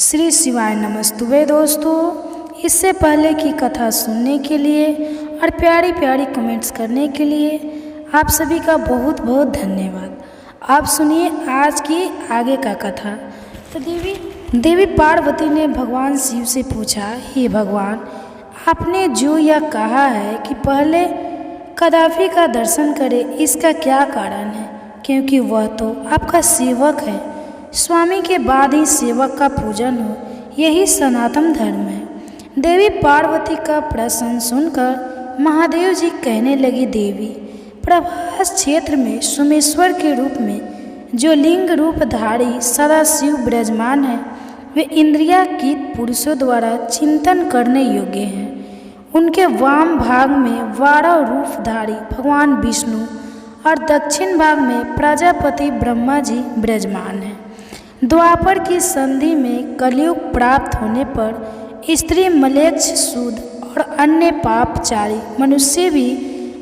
श्री शिवाय नमस्तुभे दोस्तों। इससे पहले की कथा सुनने के लिए और प्यारी प्यारी कमेंट्स करने के लिए आप सभी का बहुत बहुत धन्यवाद। आप सुनिए आज की आगे का कथा। तो देवी पार्वती ने भगवान शिव से पूछा, हे भगवान, आपने जो यह कहा है कि पहले कदाफी का दर्शन करें, इसका क्या कारण है? क्योंकि वह तो आपका सेवक है। स्वामी के बाद ही सेवक का पूजन हो, यही सनातन धर्म है। देवी पार्वती का प्रश्न सुनकर महादेव जी कहने लगी, देवी, प्रभास क्षेत्र में सोमेश्वर के रूप में जो लिंग रूपधारी सदाशिव विराजमान है, वे इंद्रियातीत पुरुषों द्वारा चिंतन करने योग्य हैं। उनके वाम भाग में 12 रूपधारी भगवान विष्णु और दक्षिण भाग में प्रजापति ब्रह्मा जी विराजमान हैं। द्वापर की संधि में कलयुग प्राप्त होने पर स्त्री, मलेच्छ, शूद्र और अन्य पापचारी मनुष्य भी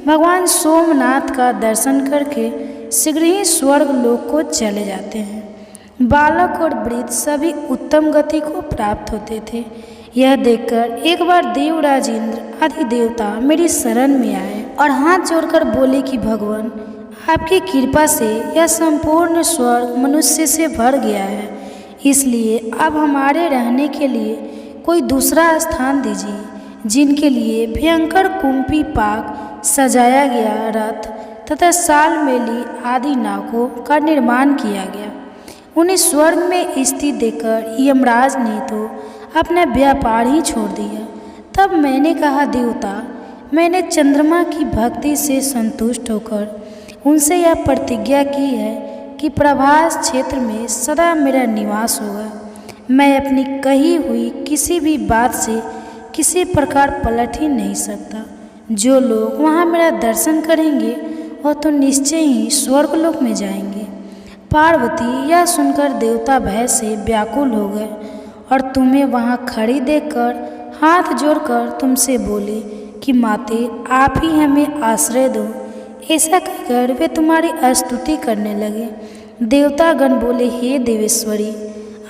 भगवान सोमनाथ का दर्शन करके शीघ्र ही स्वर्ग लोक को चले जाते हैं। बालक और वृद्ध सभी उत्तम गति को प्राप्त होते थे। यह देखकर एक बार देवराज इंद्र आदि देवता मेरी शरण में आए और हाथ जोड़कर बोले कि भगवान, आपकी कृपा से यह संपूर्ण स्वर्ग मनुष्य से भर गया है, इसलिए अब हमारे रहने के लिए कोई दूसरा स्थान दीजिए। जिनके लिए भयंकर कुंपी पाक, सजाया गया रथ तथा साल मेली आदि नावों का निर्माण किया गया, उन्हें स्वर्ग में स्थित देखकर यमराज ने तो अपना व्यापार ही छोड़ दिया। तब मैंने कहा, देवता, मैंने चंद्रमा की भक्ति से संतुष्ट होकर उनसे यह प्रतिज्ञा की है कि प्रभास क्षेत्र में सदा मेरा निवास होगा। मैं अपनी कही हुई किसी भी बात से किसी प्रकार पलट ही नहीं सकता। जो लोग वहाँ मेरा दर्शन करेंगे वह तो निश्चय ही स्वर्गलोक में जाएंगे। पार्वती यह सुनकर देवता भय से व्याकुल हो गए और तुम्हें वहाँ खड़ी देखकर हाथ जोड़कर तुमसे बोले कि माते, आप ही हमें आश्रय दो। ऐसा कहकर वे तुम्हारी स्तुति करने लगे। देवतागण बोले, हे देवेश्वरी,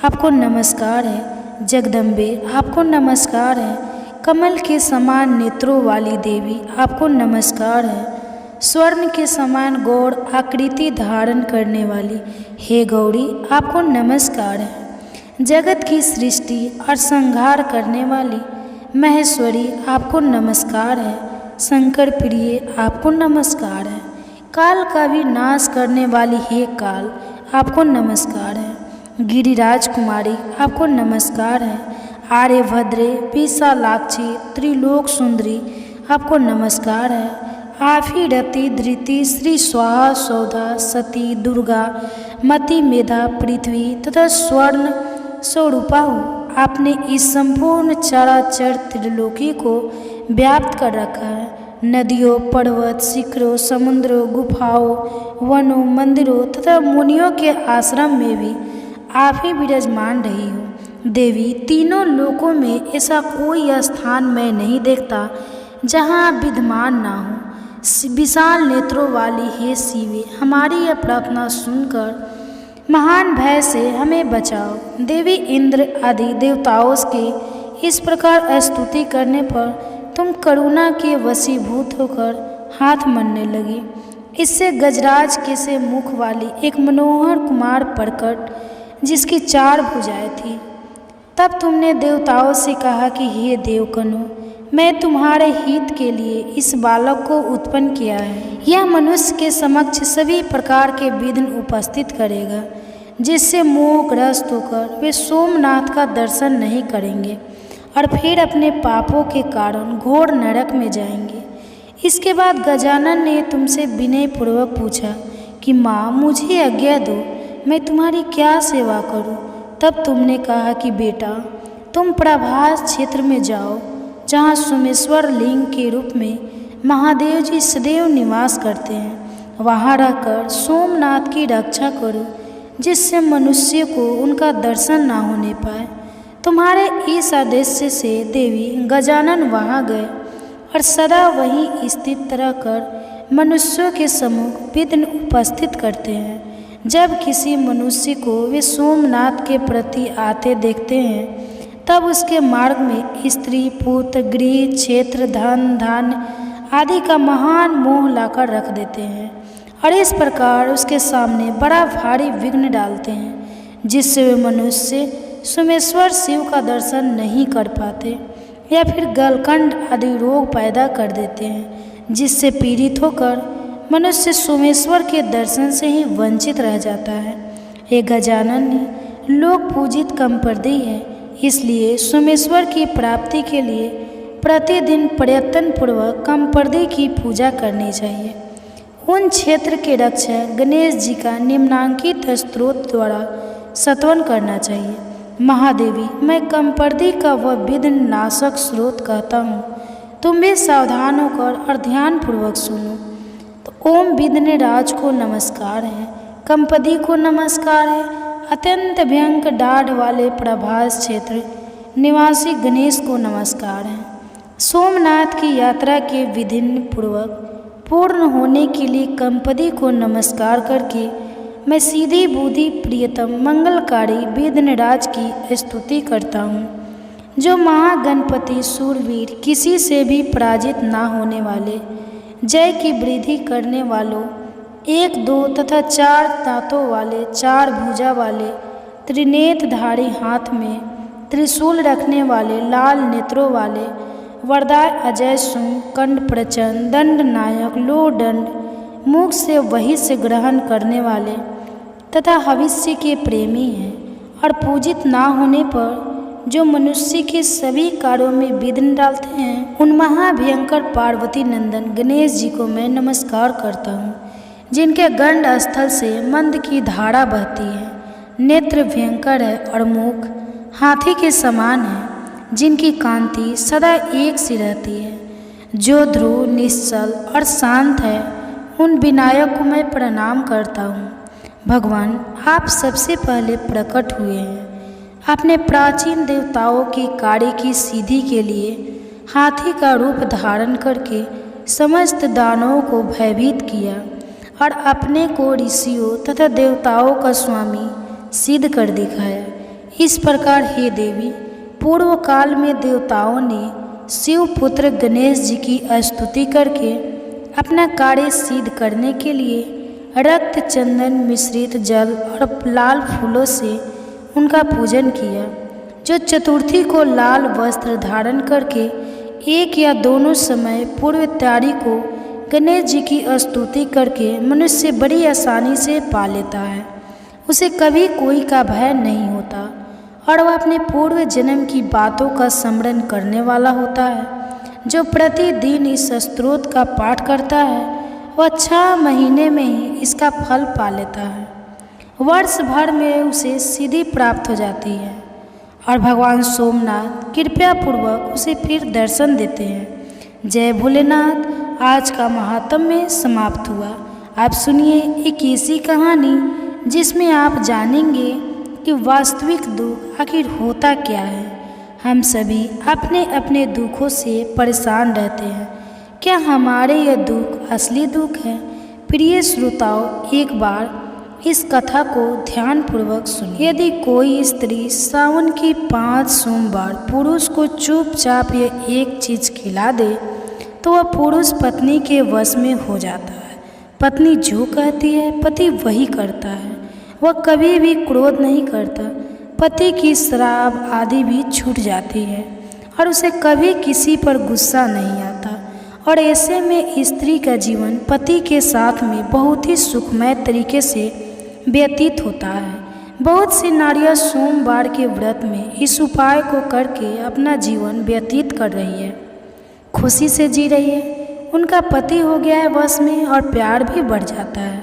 आपको नमस्कार है। जगदम्बे, आपको नमस्कार है। कमल के समान नेत्रों वाली देवी, आपको नमस्कार है। स्वर्ण के समान गौर आकृति धारण करने वाली हे गौरी, आपको नमस्कार है। जगत की सृष्टि और संहार करने वाली महेश्वरी, आपको नमस्कार है। शंकर प्रिय, आपको नमस्कार है। काल का भी नाश करने वाली हे काल, आपको नमस्कार है। गिरिराज कुमारी, आपको नमस्कार है। आर्यभद्रे, विशालाक्षी, त्रिलोक सुंदरी, आपको नमस्कार है। आप ही रति, धृति, श्री स्वाहा, सौधा, सती, दुर्गा, मति, मेधा, पृथ्वी तथा स्वर्ण स्वरूपा हो। आपने इस संपूर्ण चराचर त्रिलोकी को व्याप्त कर रखा है। नदियों, पर्वत, शिखरों, समुद्रों, गुफाओं, वनों, मंदिरों तथा मुनियों के आश्रम में भी आप ही विराजमान रही हो। देवी, तीनों लोकों में ऐसा कोई स्थान मैं नहीं देखता जहाँ आप विद्यमान ना हो। विशाल नेत्रों वाली हे शिवे, हमारी यह प्रार्थना सुनकर महान भय से हमें बचाओ। देवी इंद्र आदि देवताओं के इस प्रकार स्तुति करने पर तुम करुणा के वशीभूत होकर हाथ मलने लगी। इससे गजराज के से मुख वाली एक मनोहर कुमार प्रकट, जिसकी 4 भुजाएं थी। तब तुमने देवताओं से कहा कि हे देवकनों, मैं तुम्हारे हित के लिए इस बालक को उत्पन्न किया है। यह मनुष्य के समक्ष सभी प्रकार के विघ्न उपस्थित करेगा, जिससे मोहग्रस्त होकर वे सोमनाथ का दर्शन नहीं करेंगे और फिर अपने पापों के कारण घोर नरक में जाएंगे। इसके बाद गजानन ने तुमसे विनयपूर्वक पूछा कि माँ, मुझे आज्ञा दो, मैं तुम्हारी क्या सेवा करूँ? तब तुमने कहा कि बेटा, तुम प्रभास क्षेत्र में जाओ, जहाँ सोमेश्वर लिंग के रूप में महादेव जी सदैव निवास करते हैं। वहाँ रहकर सोमनाथ की रक्षा करो, जिससे मनुष्य को उनका दर्शन ना होने पाए। तुम्हारे इस आदेश से देवी गजानन वहाँ गए और सदा वहीं स्थित रहकर मनुष्यों के सम्मुख विघ्न उपस्थित करते हैं। जब किसी मनुष्य को वे सोमनाथ के प्रति आते देखते हैं तब उसके मार्ग में स्त्री, पुत्र, गृह, क्षेत्र, धन, धान्य आदि का महान मोह लाकर रख देते हैं और इस प्रकार उसके सामने बड़ा भारी विघ्न डालते हैं, जिससे वे मनुष्य सोमेश्वर शिव का दर्शन नहीं कर पाते या फिर गलकंड आदि रोग पैदा कर देते हैं, जिससे पीड़ित होकर मनुष्य सोमेश्वर के दर्शन से ही वंचित रह जाता है। ये गजानन लोक पूजित कमपर्दी है, इसलिए सोमेश्वर की प्राप्ति के लिए प्रतिदिन प्रयत्न पूर्वक कमपर्दी की पूजा करनी चाहिए। उन क्षेत्र के रक्षक गणेश जी का निम्नांकित स्तोत्र द्वारा स्तवन करना चाहिए। महादेवी, मैं कमपर्दी का वह विघ्न नाशक स्रोत कहता हूँ, तुम भी सावधान होकर और ध्यान पूर्वक सुनो। तो ओम विघ्नराज को नमस्कार है, कमपर्दी को नमस्कार है, अत्यंत भयंकर डाढ़ वाले प्रभास क्षेत्र निवासी गणेश को नमस्कार है। सोमनाथ की यात्रा के विधि पूर्वक पूर्ण होने के लिए कमपर्दी को नमस्कार करके मैं सीधी बुद्धि प्रियतम मंगलकारी विघ्नराज की स्तुति करता हूँ, जो महागणपति सूरवीर, किसी से भी पराजित ना होने वाले, जय की वृद्धि करने वालों, 1, 2 तथा 4 दांतों वाले, 4 भुजा वाले, त्रिनेत्रधारी, हाथ में त्रिशूल रखने वाले, लाल नेत्रों वाले, वरदाय अजय सुंग, कंड प्रचंड, दंड नायक, लो दंड, मुख से वही से ग्रहण करने वाले तथा भविष्य के प्रेमी हैं और पूजित ना होने पर जो मनुष्य के सभी कार्यों में विघ्न डालते हैं, उन महाभयंकर पार्वती नंदन गणेश जी को मैं नमस्कार करता हूँ, जिनके गंड स्थल से मंद की धारा बहती है, नेत्र भयंकर है और मुख हाथी के समान है, जिनकी कांति सदा एक सी रहती है, जो ध्रुव, निश्चल और शांत है, उन विनायक को मैं प्रणाम करता हूँ। भगवान, आप सबसे पहले प्रकट हुए हैं। आपने प्राचीन देवताओं के कार्य की सिद्धि के लिए हाथी का रूप धारण करके समस्त दानवों को भयभीत किया और अपने को ऋषियों तथा देवताओं का स्वामी सिद्ध कर दिखाया। इस प्रकार हे देवी, पूर्व काल में देवताओं ने शिव पुत्र गणेश जी की स्तुति करके अपना कार्य सिद्ध करने के लिए रक्त, चंदन मिश्रित जल और लाल फूलों से उनका पूजन किया। जो चतुर्थी को लाल वस्त्र धारण करके एक या दोनों समय पूर्व तैयारी को गणेश जी की स्तुति करके मनुष्य बड़ी आसानी से पा लेता है, उसे कभी कोई का भय नहीं होता और वह अपने पूर्व जन्म की बातों का स्मरण करने वाला होता है। जो प्रतिदिन इस स्तोत्र का पाठ करता है वह 6 महीने में ही इसका फल पा लेता है, वर्ष भर में उसे सिद्धि प्राप्त हो जाती है और भगवान सोमनाथ कृपया पूर्वक उसे फिर दर्शन देते हैं। जय भोलेनाथ। आज का महात्म्य समाप्त हुआ। आप सुनिए एक ऐसी कहानी जिसमें आप जानेंगे कि वास्तविक दुख आखिर होता क्या है। हम सभी अपने अपने दुखों से परेशान रहते हैं। क्या हमारे यह दुख असली दुख है? प्रिय श्रोताओं, एक बार इस कथा को ध्यानपूर्वक सुनिए। यदि कोई स्त्री सावन की 5 सोमवार पुरुष को चुपचाप ये एक चीज़ खिला दे तो वह पुरुष पत्नी के वश में हो जाता है। पत्नी जो कहती है पति वही करता है। वह कभी भी क्रोध नहीं करता। पति की शराब आदि भी छूट जाती है और उसे कभी किसी पर गुस्सा नहीं आता और ऐसे में स्त्री का जीवन पति के साथ में बहुत ही सुखमय तरीके से व्यतीत होता है। बहुत सी नारियां सोमवार के व्रत में इस उपाय को करके अपना जीवन व्यतीत कर रही है, खुशी से जी रही है। उनका पति हो गया है वश में और प्यार भी बढ़ जाता है।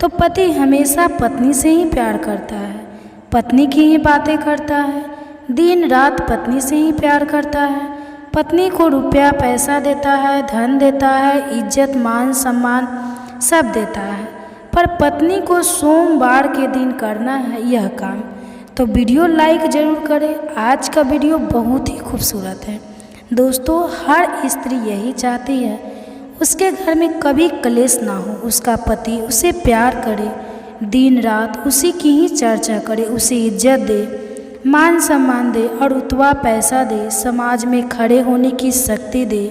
तो पति हमेशा पत्नी से ही प्यार करता है, पत्नी की ही बातें करता है, दिन रात पत्नी से ही प्यार करता है। पत्नी को रुपया पैसा देता है, धन देता है, इज्जत मान सम्मान सब देता है, पर पत्नी को सोमवार के दिन करना है यह काम। तो वीडियो लाइक ज़रूर करें। आज का वीडियो बहुत ही खूबसूरत है दोस्तों। हर स्त्री यही चाहती है उसके घर में कभी कलेश ना हो, उसका पति उसे प्यार करे, दिन रात उसी की ही चर्चा करे, उसे इज्जत दे, मान सम्मान दे और उतवा पैसा दे, समाज में खड़े होने की शक्ति दे,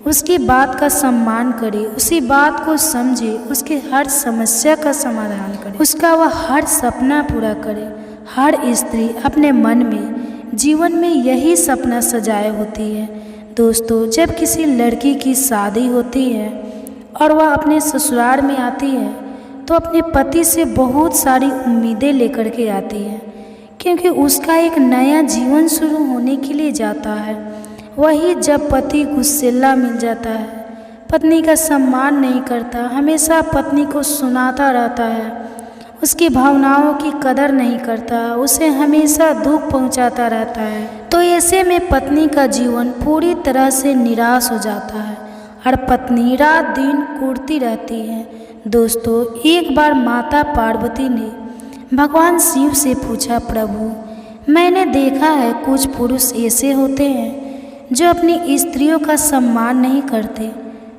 उसकी बात का सम्मान करे, उसी बात को समझे, उसकी हर समस्या का समाधान करे, उसका वह हर सपना पूरा करे। हर स्त्री अपने मन में, जीवन में यही सपना सजाए होती है। दोस्तों, जब किसी लड़की की शादी होती है और वह अपने ससुराल में आती है तो अपने पति से बहुत सारी उम्मीदें लेकर के आती है, क्योंकि उसका एक नया जीवन शुरू होने के लिए जाता है। वही जब पति गुस्सैला मिल जाता है, पत्नी का सम्मान नहीं करता, हमेशा पत्नी को सुनाता रहता है, उसकी भावनाओं की कदर नहीं करता, उसे हमेशा दुख पहुंचाता रहता है, तो ऐसे में पत्नी का जीवन पूरी तरह से निराश हो जाता है और पत्नी रात दिन कुढ़ती रहती है। दोस्तों, एक बार माता पार्वती ने भगवान शिव से पूछा, प्रभु, मैंने देखा है कुछ पुरुष ऐसे होते हैं जो अपनी स्त्रियों का सम्मान नहीं करते,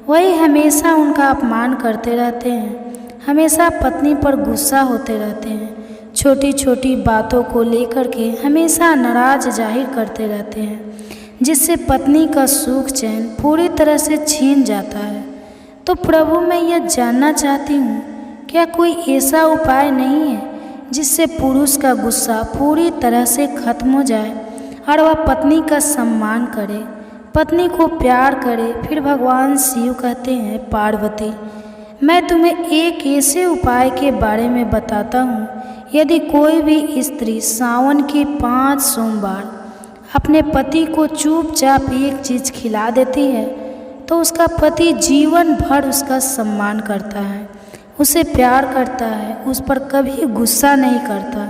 वही हमेशा उनका अपमान करते रहते हैं, हमेशा पत्नी पर गुस्सा होते रहते हैं, छोटी छोटी बातों को लेकर के हमेशा नाराज जाहिर करते रहते हैं, जिससे पत्नी का सुख चैन पूरी तरह से छीन जाता है। तो प्रभु, मैं यह जानना चाहती हूँ, क्या कोई ऐसा उपाय नहीं है जिससे पुरुष का गुस्सा पूरी तरह से खत्म हो जाए और वह पत्नी का सम्मान करे, पत्नी को प्यार करे। फिर भगवान शिव कहते हैं, पार्वती, मैं तुम्हें एक ऐसे उपाय के बारे में बताता हूँ। यदि कोई भी स्त्री सावन के 5 सोमवार अपने पति को चुपचाप एक चीज़ खिला देती है तो उसका पति जीवन भर उसका सम्मान करता है, उसे प्यार करता है, उस पर कभी गुस्सा नहीं करता,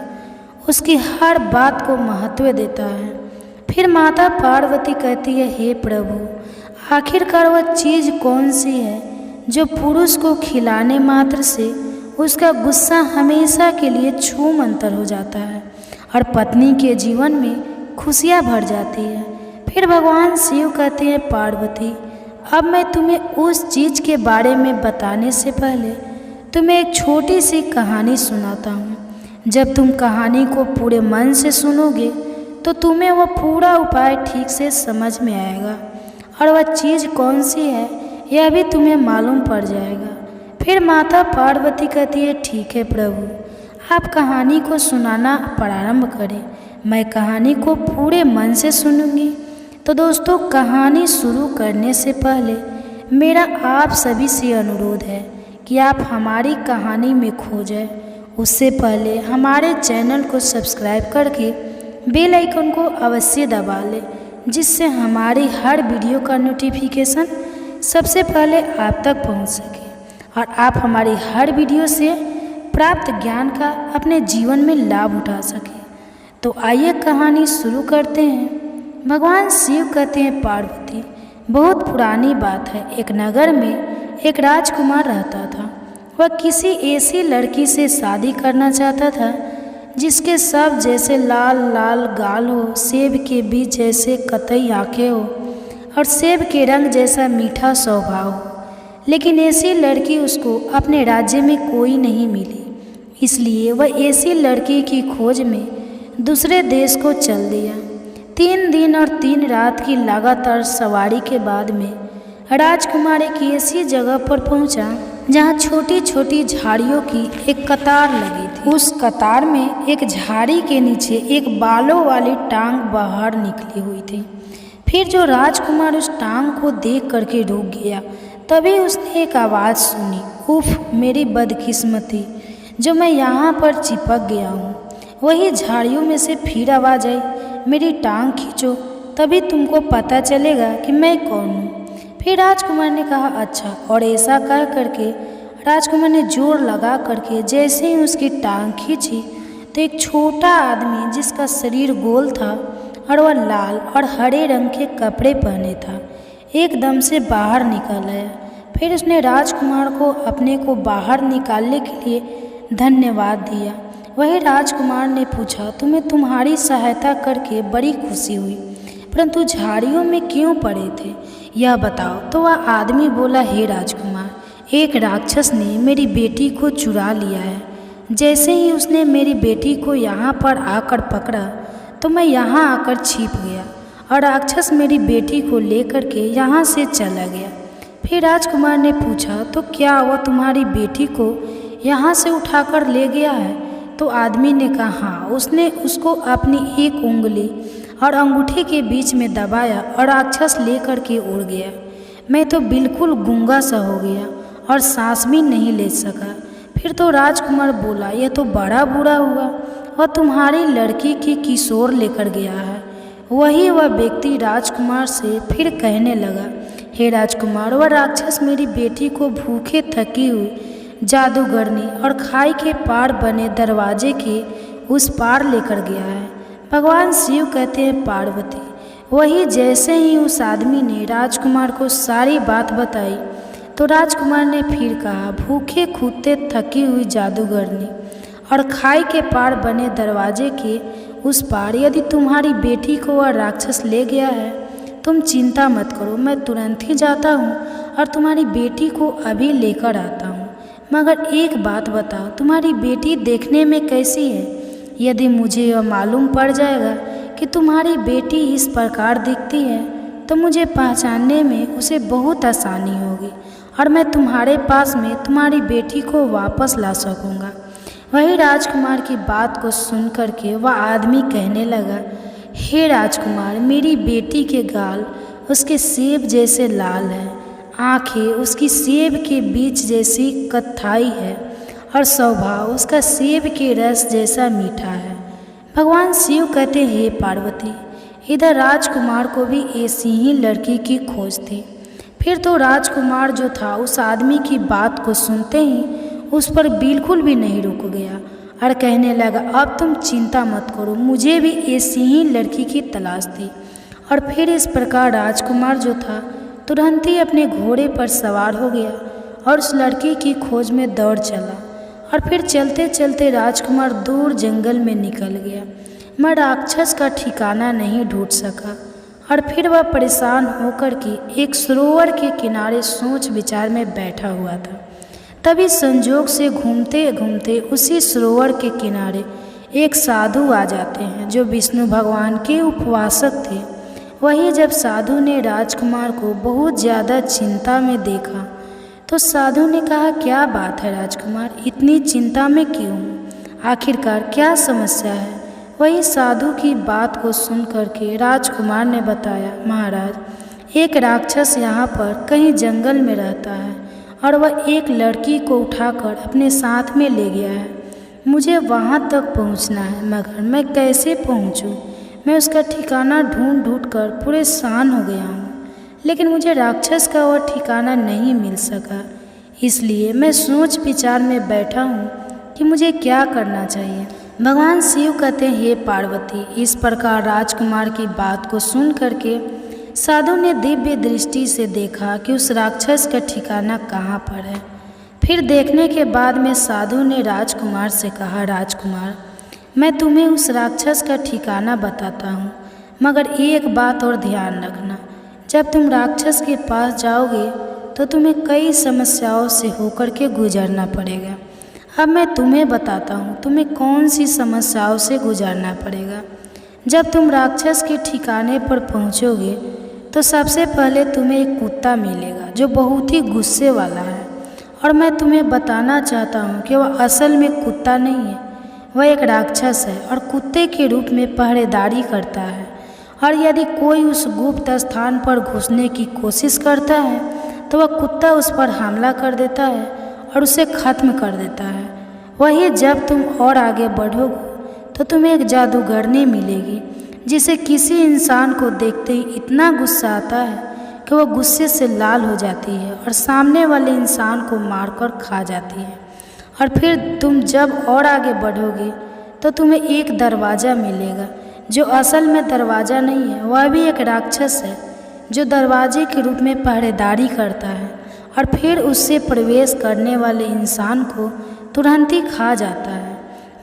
उसकी हर बात को महत्व देता है। फिर माता पार्वती कहती है, हे प्रभु, आखिरकार वह चीज़ कौन सी है जो पुरुष को खिलाने मात्र से उसका गुस्सा हमेशा के लिए छूमंतर हो जाता है और पत्नी के जीवन में खुशियाँ भर जाती है। फिर भगवान शिव कहते हैं, पार्वती, अब मैं तुम्हें उस चीज़ के बारे में बताने से पहले तुम्हें एक छोटी सी कहानी सुनाता हूँ। जब तुम कहानी को पूरे मन से सुनोगे तो तुम्हें वह पूरा उपाय ठीक से समझ में आएगा और वह चीज़ कौन सी है यह भी तुम्हें मालूम पड़ जाएगा। फिर माता पार्वती कहती है, ठीक है प्रभु, आप कहानी को सुनाना प्रारंभ करें, मैं कहानी को पूरे मन से सुनूंगी। तो दोस्तों, कहानी शुरू करने से पहले मेरा आप सभी से अनुरोध है कि आप हमारी कहानी में खो जाए। उससे पहले हमारे चैनल को सब्सक्राइब करके बेल आइकन को अवश्य दबा लें, जिससे हमारी हर वीडियो का नोटिफिकेशन सबसे पहले आप तक पहुंच सके और आप हमारी हर वीडियो से प्राप्त ज्ञान का अपने जीवन में लाभ उठा सके। तो आइए कहानी शुरू करते हैं। भगवान शिव कहते हैं, पार्वती, बहुत पुरानी बात है, एक नगर में एक राजकुमार रहता था। वह किसी ऐसी लड़की से शादी करना चाहता था जिसके सब जैसे लाल लाल गाल हो, सेब के बीज जैसे कतई आंखें हो और सेब के रंग जैसा मीठा स्वभाव हो। लेकिन ऐसी लड़की उसको अपने राज्य में कोई नहीं मिली, इसलिए वह ऐसी लड़की की खोज में दूसरे देश को चल दिया। 3 दिन और 3 रात की लगातार सवारी के बाद में राजकुमार एक ऐसी जगह पर पहुंचा जहां छोटी छोटी झाड़ियों की एक कतार लगी थी। उस कतार में एक झाड़ी के नीचे एक बालों वाली टांग बाहर निकली हुई थी। फिर जो राजकुमार उस टांग को देख करके रुक गया, तभी उसने एक आवाज़ सुनी, उफ मेरी बदकिस्मती, जो मैं यहाँ पर चिपक गया हूँ। वही झाड़ियों में से फिर आवाज़ आई, मेरी टांग खींचो, तभी तुमको पता चलेगा कि मैं कौन हूँ। फिर राजकुमार ने कहा, अच्छा। और ऐसा कह करके राजकुमार ने जोर लगा करके जैसे ही उसकी टांग खींची तो एक छोटा आदमी जिसका शरीर गोल था और वह लाल और हरे रंग के कपड़े पहने था, एकदम से बाहर निकल आया। फिर उसने राजकुमार को अपने को बाहर निकालने के लिए धन्यवाद दिया। वही राजकुमार ने पूछा, तुम्हें तुम्हारी सहायता करके बड़ी खुशी हुई, परंतु झाड़ियों में क्यों पड़े थे, यह बताओ। तो वह आदमी बोला, हे राजकुमार, एक राक्षस ने मेरी बेटी को चुरा लिया है। जैसे ही उसने मेरी बेटी को यहाँ पर आकर पकड़ा तो मैं यहाँ आकर छिप गया और राक्षस मेरी बेटी को लेकर के यहाँ से चला गया। फिर राजकुमार ने पूछा, तो क्या वह तुम्हारी बेटी को यहाँ से उठाकर ले गया है? तो आदमी ने कहा, हाँ, उसने उसको अपनी एक उंगली और अंगूठे के बीच में दबाया और राक्षस लेकर के उड़ गया। मैं तो बिल्कुल गूंगा सा हो गया और सांस भी नहीं ले सका। फिर तो राजकुमार बोला, यह तो बड़ा बुरा हुआ, वह तुम्हारी लड़की की किशोर लेकर गया है। वही वह व्यक्ति राजकुमार से फिर कहने लगा, हे राजकुमार, वह राक्षस मेरी बेटी को भूखे थकी हुई जादूगरनी और खाई के पार बने दरवाजे के उस पार लेकर गया है। भगवान शिव कहते हैं, पार्वती, वही जैसे ही उस आदमी ने राजकुमार को सारी बात बताई तो राजकुमार ने फिर कहा, भूखे कूदते थकी हुई जादूगरनी और खाई के पार बने दरवाजे के उस पार यदि तुम्हारी बेटी को वह राक्षस ले गया है, तुम चिंता मत करो, मैं तुरंत ही जाता हूँ और तुम्हारी बेटी को अभी लेकर आता हूँ। मगर एक बात बताओ, तुम्हारी बेटी देखने में कैसी है? यदि मुझे यह मालूम पड़ जाएगा कि तुम्हारी बेटी इस प्रकार दिखती है तो मुझे पहचानने में उसे बहुत आसानी होगी और मैं तुम्हारे पास में तुम्हारी बेटी को वापस ला सकूँगा। वही राजकुमार की बात को सुन करके वह आदमी कहने लगा, हे राजकुमार, मेरी बेटी के गाल उसके सेब जैसे लाल हैं, आँखें उसकी सेब के बीज जैसी कत्थाई है और स्वभाव उसका सेब के रस जैसा मीठा है। भगवान शिव कहते, हे पार्वती, इधर राजकुमार को भी ऐसी ही लड़की की खोज थी। फिर तो राजकुमार जो था उस आदमी की बात को सुनते ही उस पर बिल्कुल भी नहीं रुक गया और कहने लगा, अब तुम चिंता मत करो, मुझे भी ऐसी ही लड़की की तलाश थी। और फिर इस प्रकार राजकुमार जो था तुरंत ही अपने घोड़े पर सवार हो गया और उस लड़की की खोज में दौड़ चला। और फिर चलते चलते राजकुमार दूर जंगल में निकल गया, मगर राक्षस का ठिकाना नहीं ढूंढ सका। और फिर वह परेशान होकर के एक सरोवर के किनारे सोच विचार में बैठा हुआ था। तभी संजोग से घूमते घूमते उसी सरोवर के किनारे एक साधु आ जाते हैं जो विष्णु भगवान के उपवासक थे। वही जब साधु ने राजकुमार को बहुत ज़्यादा चिंता में देखा तो साधु ने कहा, क्या बात है राजकुमार, इतनी चिंता में क्यों? आखिरकार क्या समस्या है? वही साधु की बात को सुन करके राजकुमार ने बताया, महाराज, एक राक्षस यहाँ पर कहीं जंगल में रहता है और वह एक लड़की को उठाकर अपने साथ में ले गया है। मुझे वहाँ तक पहुँचना है, मगर मैं कैसे पहुँचूँ? मैं उसका ठिकाना ढूंढ ढूंढ कर परेशान हो गया हूँ, लेकिन मुझे राक्षस का वह ठिकाना नहीं मिल सका। इसलिए मैं सोच विचार में बैठा हूँ कि मुझे क्या करना चाहिए। भगवान शिव कहते हैं, हे पार्वती, इस प्रकार राजकुमार की बात को सुन करके साधु ने दिव्य दृष्टि से देखा कि उस राक्षस का ठिकाना कहाँ पर है। फिर देखने के बाद में साधु ने राजकुमार से कहा, राजकुमार, मैं तुम्हें उस राक्षस का ठिकाना बताता हूँ, मगर एक बात और ध्यान रखना, जब तुम राक्षस के पास जाओगे तो तुम्हें कई समस्याओं से होकर के गुजरना पड़ेगा। अब मैं तुम्हें बताता हूँ तुम्हें कौन सी समस्याओं से गुजरना पड़ेगा। जब तुम राक्षस के ठिकाने पर पहुँचोगे तो सबसे पहले तुम्हें एक कुत्ता मिलेगा जो बहुत ही गुस्से वाला है, और मैं तुम्हें बताना चाहता हूँ कि वह असल में कुत्ता नहीं है, वह एक राक्षस है और कुत्ते के रूप में पहरेदारी करता है। और यदि कोई उस गुप्त स्थान पर घुसने की कोशिश करता है तो वह कुत्ता उस पर हमला कर देता है और उसे ख़त्म कर देता है। वही जब तुम और आगे बढ़ोगे तो तुम्हें एक जादूगरनी मिलेगी जिसे किसी इंसान को देखते ही इतना गुस्सा आता है कि वह गुस्से से लाल हो जाती है और सामने वाले इंसान को मारकर खा जाती है। और फिर तुम जब और आगे बढ़ोगे तो तुम्हें एक दरवाज़ा मिलेगा जो असल में दरवाज़ा नहीं है, वह भी एक राक्षस है जो दरवाजे के रूप में पहरेदारी करता है और फिर उससे प्रवेश करने वाले इंसान को तुरंत ही खा जाता है।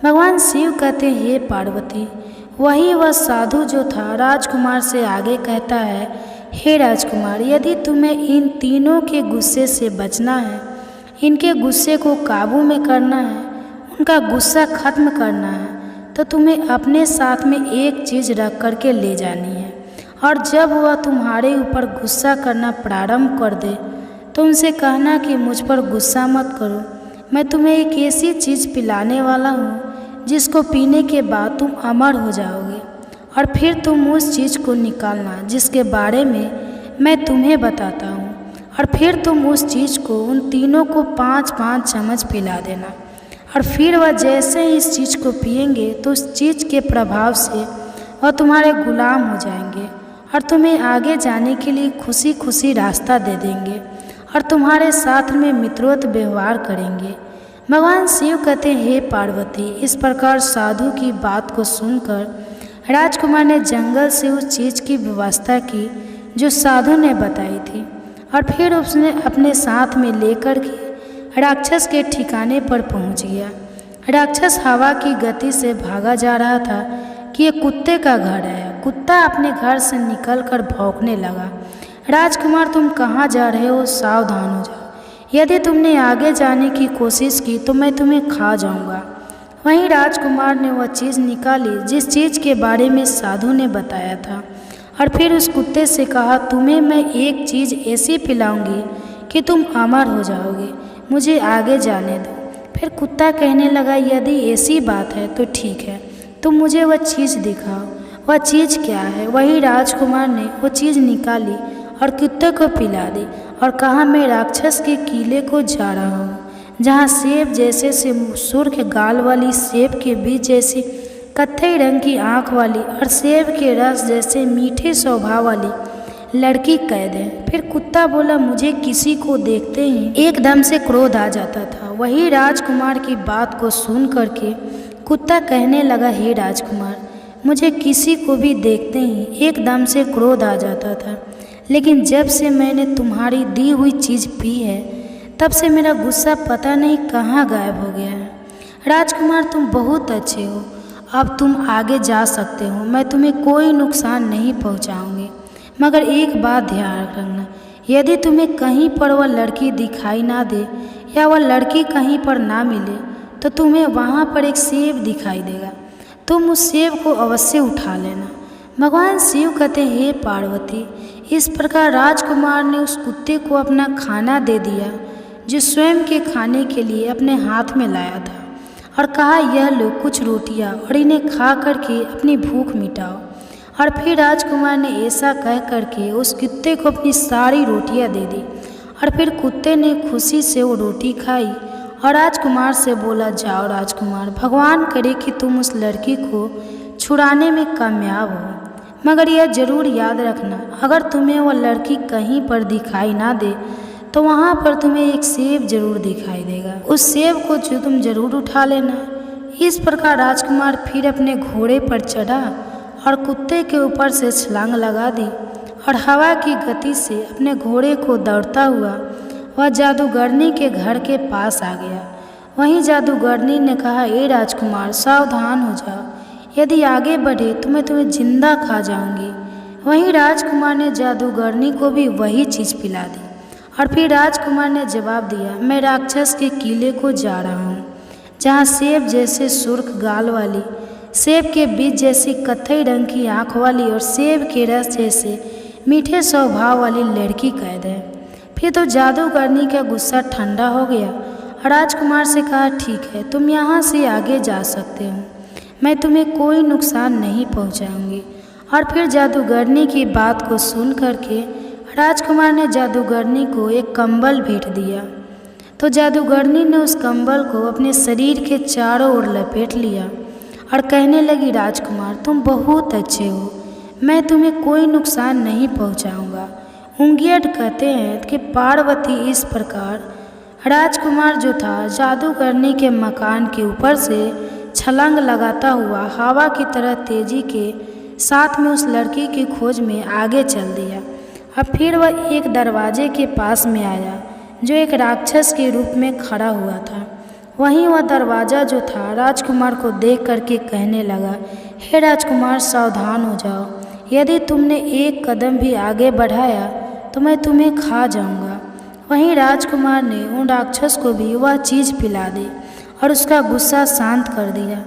भगवान शिव कहते हैं, हे पार्वती, वही वह साधु जो था राजकुमार से आगे कहता है, हे राजकुमार, यदि तुम्हें इन तीनों के गुस्से से बचना है, इनके गुस्से को काबू में करना है, उनका गुस्सा खत्म करना है तो तुम्हें अपने साथ में एक चीज़ रख कर के ले जानी है, और जब वह तुम्हारे ऊपर गुस्सा करना प्रारंभ कर दे तो उनसे कहना कि मुझ पर गुस्सा मत करो, मैं तुम्हें एक ऐसी चीज़ पिलाने वाला हूँ जिसको पीने के बाद तुम अमर हो जाओगे। और फिर तुम उस चीज़ को निकालना जिसके बारे में मैं तुम्हें बताता हूँ, और फिर तुम उस चीज़ को उन तीनों को 5-5 चम्मच पिला देना। और फिर वह जैसे ही इस चीज़ को पिएंगे तो उस चीज़ के प्रभाव से वह तुम्हारे गुलाम हो जाएंगे और तुम्हें आगे जाने के लिए खुशी खुशी रास्ता दे देंगे और तुम्हारे साथ में मित्रवत व्यवहार करेंगे। भगवान शिव कहते हैं, हे पार्वती, इस प्रकार साधु की बात को सुनकर राजकुमार ने जंगल से उस चीज़ की व्यवस्था की जो साधु ने बताई थी, और फिर उसने अपने साथ में लेकर के राक्षस के ठिकाने पर पहुंच गया। राक्षस हवा की गति से भागा जा रहा था कि ये कुत्ते का घर है। कुत्ता अपने घर से निकलकर भौंकने लगा। राजकुमार, तुम कहाँ जा रहे हो? सावधान हो जाओ, यदि तुमने आगे जाने की कोशिश की तो मैं तुम्हें खा जाऊंगा। वहीं राजकुमार ने वह चीज़ निकाली जिस चीज़ के बारे में साधु ने बताया था, और फिर उस कुत्ते से कहा, तुम्हें मैं एक चीज़ ऐसी पिलाऊंगी कि तुम अमर हो जाओगे, मुझे आगे जाने दो। फिर कुत्ता कहने लगा, यदि ऐसी बात है तो ठीक है, तुम मुझे वह चीज़ दिखाओ। वह चीज़ क्या है? वही राजकुमार ने वो चीज़ निकाली और कुत्ते को पिला दी और कहा, मैं राक्षस के किले को जा रहा हूँ, जहाँ सेब जैसे से सुर्ख गाल वाली, सेब के बीज जैसी कत्थई रंग की आँख वाली और सेब के रस जैसे मीठे स्वभाव वाली लड़की कैद है। फिर कुत्ता बोला, मुझे किसी को देखते ही एकदम से क्रोध आ जाता था। वही राजकुमार की बात को सुन करके कुत्ता कहने लगा, हे राजकुमार, मुझे किसी को भी देखते ही एकदम से क्रोध आ जाता था, लेकिन जब से मैंने तुम्हारी दी हुई चीज़ पी है तब से मेरा गुस्सा पता नहीं कहाँ गायब हो गया है। राजकुमार, तुम बहुत अच्छे हो, अब तुम आगे जा सकते हो, मैं तुम्हें कोई नुकसान नहीं पहुँचाऊँगी, मगर एक बात ध्यान रखना, यदि तुम्हें कहीं पर वह लड़की दिखाई ना दे या वह लड़की कहीं पर ना मिले तो तुम्हें वहाँ पर एक सेब दिखाई देगा, तुम उस सेब को अवश्य उठा लेना। भगवान शिव कहते, हे पार्वती, इस प्रकार राजकुमार ने उस कुत्ते को अपना खाना दे दिया जो स्वयं के खाने के लिए अपने हाथ में लाया था, और कहा, यह लो कुछ रोटियां और इन्हें खा करके अपनी भूख मिटाओ। और फिर राजकुमार ने ऐसा कह करके उस कुत्ते को अपनी सारी रोटियां दे दी, और फिर कुत्ते ने खुशी से वो रोटी खाई और राजकुमार से बोला, जाओ राजकुमार, भगवान करे कि तुम उस लड़की को छुड़ाने में कामयाब हो, मगर यह जरूर याद रखना, अगर तुम्हें वह लड़की कहीं पर दिखाई ना दे तो वहाँ पर तुम्हें एक सेब जरूर दिखाई देगा, उस सेब को जो तुम जरूर उठा लेना। इस प्रकार राजकुमार फिर अपने घोड़े पर चढ़ा और कुत्ते के ऊपर से छलांग लगा दी और हवा की गति से अपने घोड़े को दौड़ता हुआ वह जादूगरनी के घर के पास आ गया। वहीं जादूगरनी ने कहा, ए राजकुमार, सावधान हो जाओ, यदि आगे बढ़े तो मैं तुम्हें जिंदा खा जाऊंगी। वहीं राजकुमार ने जादूगरनी को भी वही चीज़ पिला दी, और फिर राजकुमार ने जवाब दिया, मैं राक्षस के किले को जा रहा हूँ, जहाँ सेब जैसे सुर्ख गाल वाली, सेब के बीज जैसी कत्थई रंग की आँख वाली और सेब के रस जैसे मीठे स्वभाव वाली लड़की कैद है। फिर तो जादूगरनी का गुस्सा ठंडा हो गया और राजकुमार से कहा, ठीक है, तुम यहाँ से आगे जा सकते हो, मैं तुम्हें कोई नुकसान नहीं पहुँचाऊँगी। और फिर जादूगरनी की बात को सुन करके राजकुमार ने जादूगरनी को एक कंबल भेंट दिया। तो जादूगरनी ने उस कंबल को अपने शरीर के चारों ओर लपेट लिया और कहने लगी, राजकुमार, तुम बहुत अच्छे हो, मैं तुम्हें कोई नुकसान नहीं पहुंचाऊंगा। उंगियट कहते हैं कि पार्वती इस प्रकार राजकुमार जो था जादूगरनी के मकान के ऊपर से छलांग लगाता हुआ हवा की तरह तेजी के साथ में उस लड़की की खोज में आगे चल दिया। अब फिर वह एक दरवाजे के पास में आया जो एक राक्षस के रूप में खड़ा हुआ था। वहीं वह दरवाज़ा जो था राजकुमार को देख करके कहने लगा, हे राजकुमार, सावधान हो जाओ, यदि तुमने एक कदम भी आगे बढ़ाया तो मैं तुम्हें खा जाऊंगा। वहीं राजकुमार ने उन राक्षस को भी वह चीज़ पिला दी और उसका गुस्सा शांत कर दिया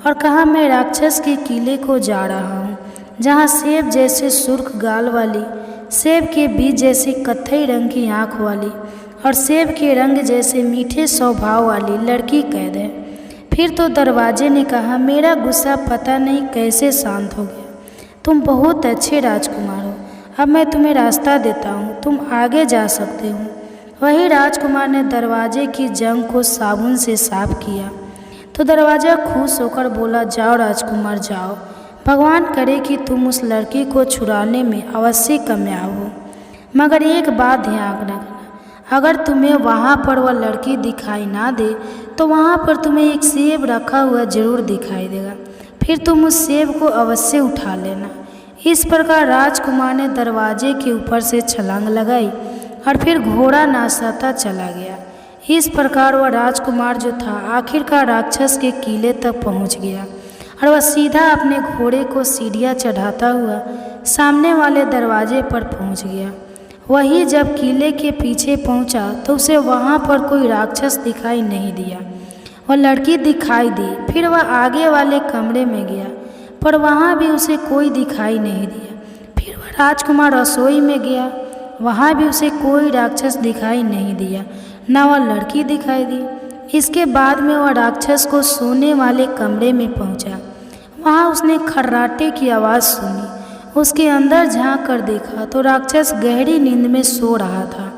और कहा, मैं राक्षस के किले को जा रहा हूँ, जहाँ सेब जैसे सुर्ख गाल वाली, सेब के बीज जैसे कत्थई रंग की आँख वाली और सेब के रंग जैसे मीठे स्वभाव वाली लड़की कैद है। फिर तो दरवाजे ने कहा, मेरा गुस्सा पता नहीं कैसे शांत हो गया। तुम बहुत अच्छे राजकुमार हो, अब मैं तुम्हें रास्ता देता हूँ, तुम आगे जा सकते हो। वही राजकुमार ने दरवाजे की जंग को साबुन से साफ किया तो दरवाज़ा खुश होकर बोला, जाओ राजकुमार जाओ, भगवान करे कि तुम उस लड़की को छुड़ाने में अवश्य कामयाब हो। मगर एक बात ध्यान रखना, अगर तुम्हें वहाँ पर वह लड़की दिखाई ना दे तो वहाँ पर तुम्हें एक सेब रखा हुआ जरूर दिखाई देगा, फिर तुम उस सेब को अवश्य उठा लेना। इस प्रकार राजकुमार ने दरवाजे के ऊपर से छलांग लगाई और फिर घोड़ा नाचता चला गया। इस प्रकार वह राजकुमार जो था आखिरकार राक्षस के किले तक पहुँच गया और वह सीधा अपने घोड़े को सीढ़ियाँ चढ़ाता हुआ सामने वाले दरवाजे पर पहुँच गया। वही जब किले के पीछे पहुँचा तो उसे वहाँ पर कोई राक्षस दिखाई नहीं दिया। वह लड़की दिखाई दी। फिर वह आगे वाले कमरे में गया पर वहाँ भी उसे कोई दिखाई नहीं दिया। फिर वह राजकुमार रसोई में गया, वहाँ भी उसे कोई राक्षस दिखाई नहीं दिया, न वह लड़की दिखाई दी। इसके बाद में वह राक्षस को सोने वाले कमरे में पहुँचा। वहाँ उसने खर्राटे की आवाज़ सुनी। उसके अंदर झांक कर देखा तो राक्षस गहरी नींद में सो रहा था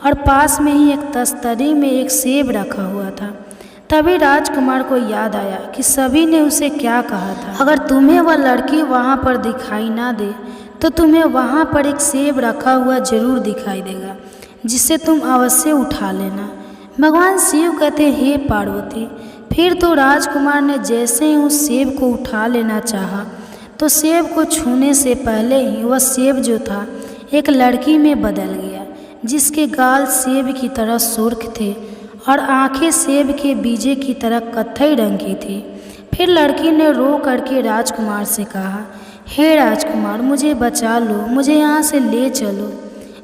और पास में ही एक तस्तरी में एक सेब रखा हुआ था। तभी राजकुमार को याद आया कि सभी ने उसे क्या कहा था, अगर तुम्हें वह लड़की वहाँ पर दिखाई ना दे तो तुम्हें वहाँ पर एक सेब रखा हुआ जरूर दिखाई देगा, जिसे तुम अवश्य उठा लेना। भगवान शिव कहते, हे पार्वती। फिर तो राजकुमार ने जैसे ही उस सेब को उठा लेना चाहा तो सेब को छूने से पहले ही वह सेब जो था एक लड़की में बदल गया, जिसके गाल सेब की तरह सुर्ख थे और आंखें सेब के बीजे की तरह कत्थई रंग की थी। फिर लड़की ने रो करके राजकुमार से कहा, हे राजकुमार, मुझे बचा लो, मुझे यहाँ से ले चलो।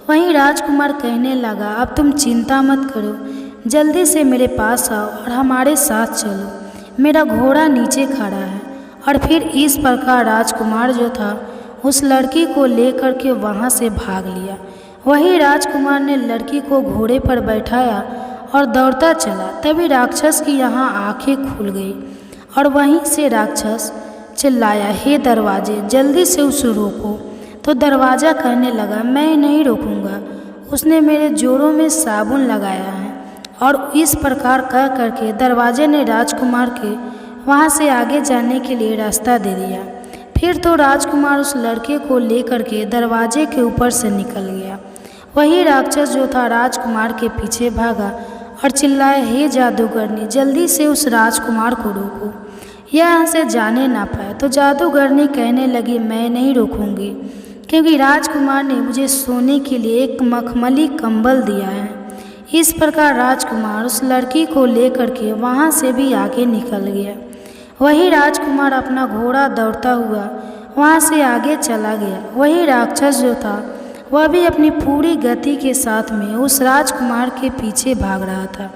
वहीं राजकुमार कहने लगा, अब तुम चिंता मत करो, जल्दी से मेरे पास आओ और हमारे साथ चलो, मेरा घोड़ा नीचे खड़ा है। और फिर इस प्रकार राजकुमार जो था उस लड़की को लेकर के वहाँ से भाग लिया। वही राजकुमार ने लड़की को घोड़े पर बैठाया और दौड़ता चला। तभी राक्षस की यहाँ आंखें खुल गई और वहीं से राक्षस चिल्लाया, हे दरवाजे, जल्दी से उसे रोको। तो दरवाज़ा कहने लगा, मैं नहीं रोकूंगा, उसने मेरे जोड़ों में साबुन लगाया है। और इस प्रकार कह करके दरवाजे ने राजकुमार के वहाँ से आगे जाने के लिए रास्ता दे दिया। फिर तो राजकुमार उस लड़के को लेकर के दरवाजे के ऊपर से निकल गया। वही राक्षस जो था राजकुमार के पीछे भागा और चिल्लाया, हे जादूगरनी, जल्दी से उस राजकुमार को रोको, यह यहाँ से जाने ना पाए। तो जादूगरनी कहने लगी, मैं नहीं रोकूंगी, क्योंकि राजकुमार ने मुझे सोने के लिए एक मखमली कंबल दिया है। इस प्रकार राजकुमार उस लड़की को लेकर के वहाँ से भी आगे निकल गया। वही राजकुमार अपना घोड़ा दौड़ता हुआ वहाँ से आगे चला गया। वही राक्षस जो था वह भी अपनी पूरी गति के साथ में उस राजकुमार के पीछे भाग रहा था।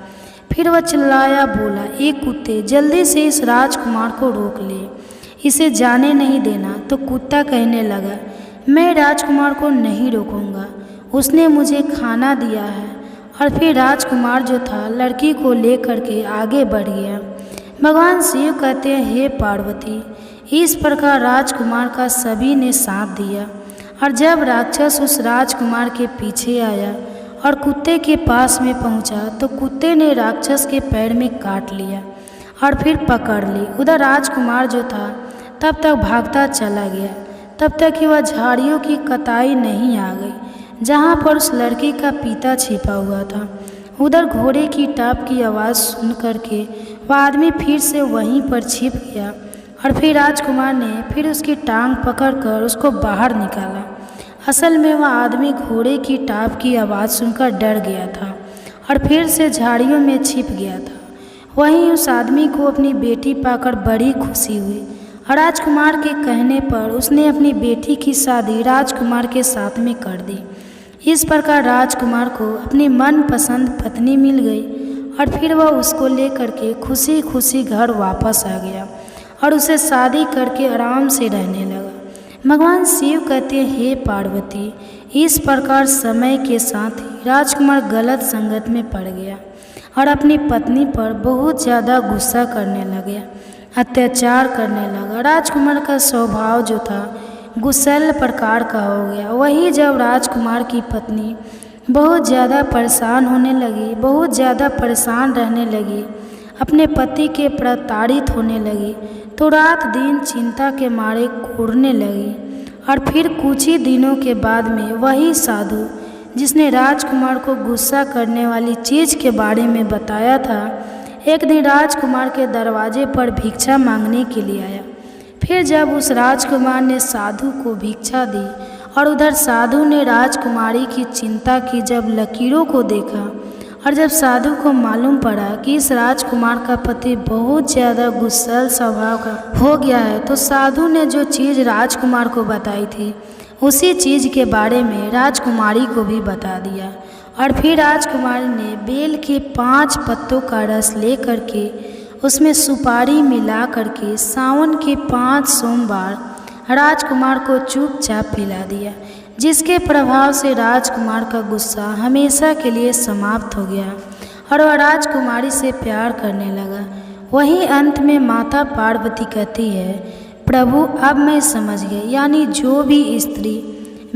फिर वह चिल्लाया, बोला, एक कुत्ते, जल्दी से इस राजकुमार को रोक ले, इसे जाने नहीं देना। तो कुत्ता कहने लगा, मैं राजकुमार को नहीं रोकूंगा, उसने मुझे खाना दिया है। और फिर राजकुमार जो था लड़की को लेकर के आगे बढ़ गया। भगवान शिव कहते हैं, हे पार्वती। इस प्रकार राजकुमार का सभी ने साथ दिया और जब राक्षस उस राजकुमार के पीछे आया और कुत्ते के पास में पहुंचा तो कुत्ते ने राक्षस के पैर में काट लिया और फिर पकड़ ली। उधर राजकुमार जो था तब तक भागता चला गया, तब तक कि वह झाड़ियों की कताई नहीं आ गई जहाँ पर उस लड़की का पिता छिपा हुआ था। उधर घोड़े की टाप की आवाज़ सुन करके वह आदमी फिर से वहीं पर छिप गया और फिर राजकुमार ने फिर उसकी टांग पकड़कर उसको बाहर निकाला। असल में वह आदमी घोड़े की टाप की आवाज़ सुनकर डर गया था और फिर से झाड़ियों में छिप गया था। वहीं उस आदमी को अपनी बेटी पाकर बड़ी खुशी हुई और राजकुमार के कहने पर उसने अपनी बेटी की शादी राजकुमार के साथ में कर दी। इस प्रकार राजकुमार को अपनी मनपसंद पत्नी मिल गई और फिर वह उसको लेकर के खुशी खुशी घर वापस आ गया और उसे शादी करके आराम से रहने लगा। भगवान शिव कहते हैं, हे पार्वती, इस प्रकार समय के साथ ही राजकुमार गलत संगत में पड़ गया और अपनी पत्नी पर बहुत ज़्यादा गुस्सा करने लगे, अत्याचार करने लगा। राजकुमार का स्वभाव जो था गुस्सैल प्रकार का हो गया। वही जब राजकुमार की पत्नी बहुत ज़्यादा परेशान होने लगी, बहुत ज़्यादा परेशान रहने लगी, अपने पति के प्रताड़ित होने लगी, तो रात दिन चिंता के मारे घूरने लगी। और फिर कुछ ही दिनों के बाद में वही साधु जिसने राजकुमार को गुस्सा करने वाली चीज़ के बारे में बताया था, एक दिन राजकुमार के दरवाजे पर भिक्षा मांगने के लिए आया। फिर जब उस राजकुमार ने साधु को भिक्षा दी और उधर साधु ने राजकुमारी की चिंता की जब लकीरों को देखा, और जब साधु को मालूम पड़ा कि इस राजकुमार का पति बहुत ज़्यादा गुस्सैल स्वभाव का हो गया है, तो साधु ने जो चीज़ राजकुमार को बताई थी उसी चीज़ के बारे में राजकुमारी को भी बता दिया। और फिर राजकुमारी ने बेल के 5 पत्तों का रस ले करके उसमें सुपारी मिला करके सावन के 5 सोमवार राजकुमार को चुपचाप पिला दिया, जिसके प्रभाव से राजकुमार का गुस्सा हमेशा के लिए समाप्त हो गया और वह राजकुमारी से प्यार करने लगा। वहीं अंत में माता पार्वती कहती है, प्रभु अब मैं समझ गई, यानी जो भी स्त्री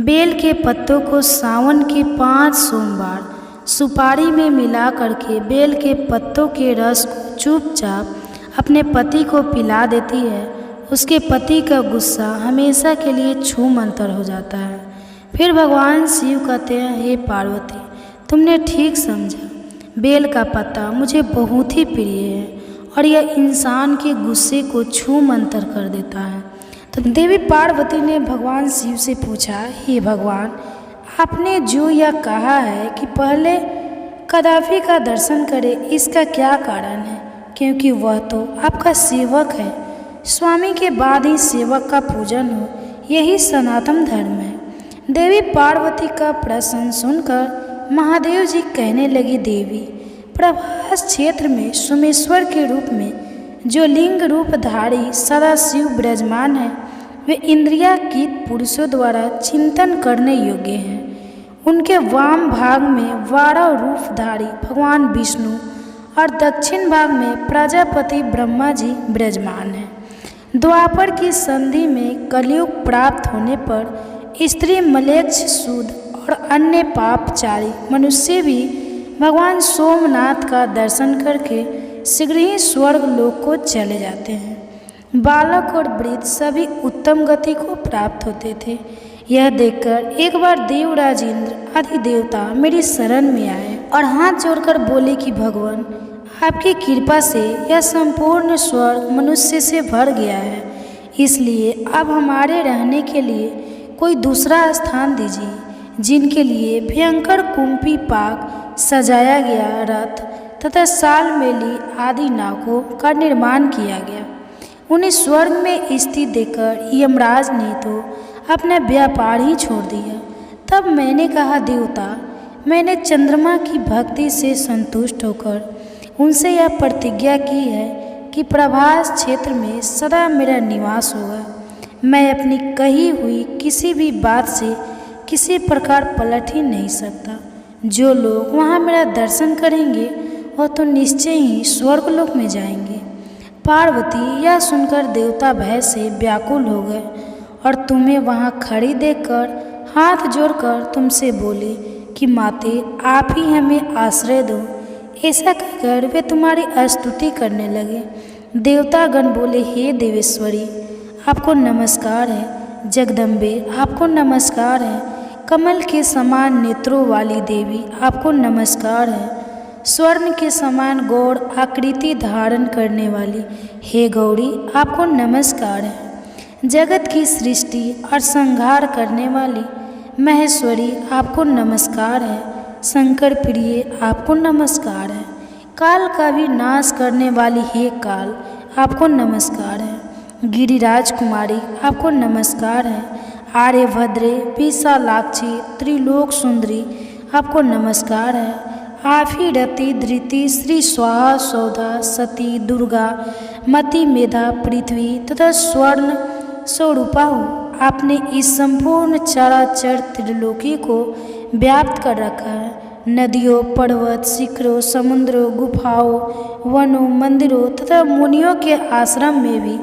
बेल के पत्तों को सावन के 5 सोमवार सुपारी में मिला करके बेल के पत्तों के रस को चुपचाप अपने पति को पिला देती है, उसके पति का गुस्सा हमेशा के लिए छूमंतर हो जाता है। फिर भगवान शिव कहते हैं, हे पार्वती, तुमने ठीक समझा, बेल का पत्ता मुझे बहुत ही प्रिय है और यह इंसान के गुस्से को छूमंतर कर देता है। तो देवी पार्वती ने भगवान शिव से पूछा, हे भगवान, आपने जो यह कहा है कि पहले कदाफी का दर्शन करे, इसका क्या कारण है? क्योंकि वह तो आपका सेवक है। स्वामी के बाद ही सेवक का पूजन हो, यही सनातन धर्म है। देवी पार्वती का प्रश्न सुनकर महादेव जी कहने लगी, देवी, प्रभास क्षेत्र में सोमेश्वर के रूप में जो लिंग रूपधारी सदाशिव विराजमान है, वे इंद्रियातीत पुरुषों द्वारा चिंतन करने योग्य हैं। उनके वाम भाग में 12 रूपधारी भगवान विष्णु और दक्षिण भाग में प्रजापति ब्रह्मा जी विराजमान हैं। द्वापर की संधि में कलयुग प्राप्त होने पर स्त्री मलेच्छ सूद और अन्य पापचारी मनुष्य भी भगवान सोमनाथ का दर्शन करके शीघ्र ही स्वर्ग लोक को चले जाते हैं। बालक और वृद्ध सभी उत्तम गति को प्राप्त होते थे। यह देखकर एक बार देवराज इंद्र आदि देवता मेरी शरण में आए और हाथ जोड़कर बोले कि भगवान, आपकी कृपा से यह संपूर्ण स्वर्ग मनुष्य से भर गया है, इसलिए अब हमारे रहने के लिए कोई दूसरा स्थान दीजिए, जिनके लिए भयंकर कुंपी पाक सजाया गया रथ तथा साल मेली आदि नावों का निर्माण किया गया। उन्हें स्वर्ग में स्थित देखकर यमराज ने तो अपना व्यापार ही छोड़ दिया। तब मैंने कहा, देवता, मैंने चंद्रमा की भक्ति से संतुष्ट होकर उनसे यह प्रतिज्ञा की है कि प्रभास क्षेत्र में सदा मेरा निवास होगा। मैं अपनी कही हुई किसी भी बात से किसी प्रकार पलट ही नहीं सकता। जो लोग वहाँ मेरा दर्शन करेंगे वह तो निश्चय ही स्वर्गलोक में जाएंगे। पार्वती यह सुनकर देवता भय से व्याकुल हो गए और तुम्हें वहाँ खड़ी देखकर हाथ जोड़कर तुमसे बोले कि माते, आप ही हमें आश्रय दो। ऐसा कहकर वे तुम्हारी स्तुति करने लगे। देवतागण बोले, हे देवेश्वरी, आपको नमस्कार है। जगदम्बे, आपको नमस्कार है। कमल के समान नेत्रों वाली देवी, आपको नमस्कार है। स्वर्ण के समान गौर आकृति धारण करने वाली हे गौरी, आपको नमस्कार है। जगत की सृष्टि और संहार करने वाली महेश्वरी, आपको नमस्कार है। शंकर प्रिय, आपको नमस्कार है। काल का भी नाश करने वाली हे काल, आपको नमस्कार है। गिरिराज कुमारी, आपको नमस्कार है। आर्यभद्रे, विशालाक्षी, त्रिलोक सुंदरी, आपको नमस्कार है। आफी रति धृति श्री स्वाहा सौधा सती दुर्गा मति मेधा पृथ्वी तथा स्वर्ण स्वरूपा हो। आपने इस संपूर्ण चराचर त्रिलोकी को व्याप्त कर रखा है। नदियों पर्वत शिखरों समुद्रों गुफाओं वनों मंदिरों तथा मुनियों के आश्रम में भी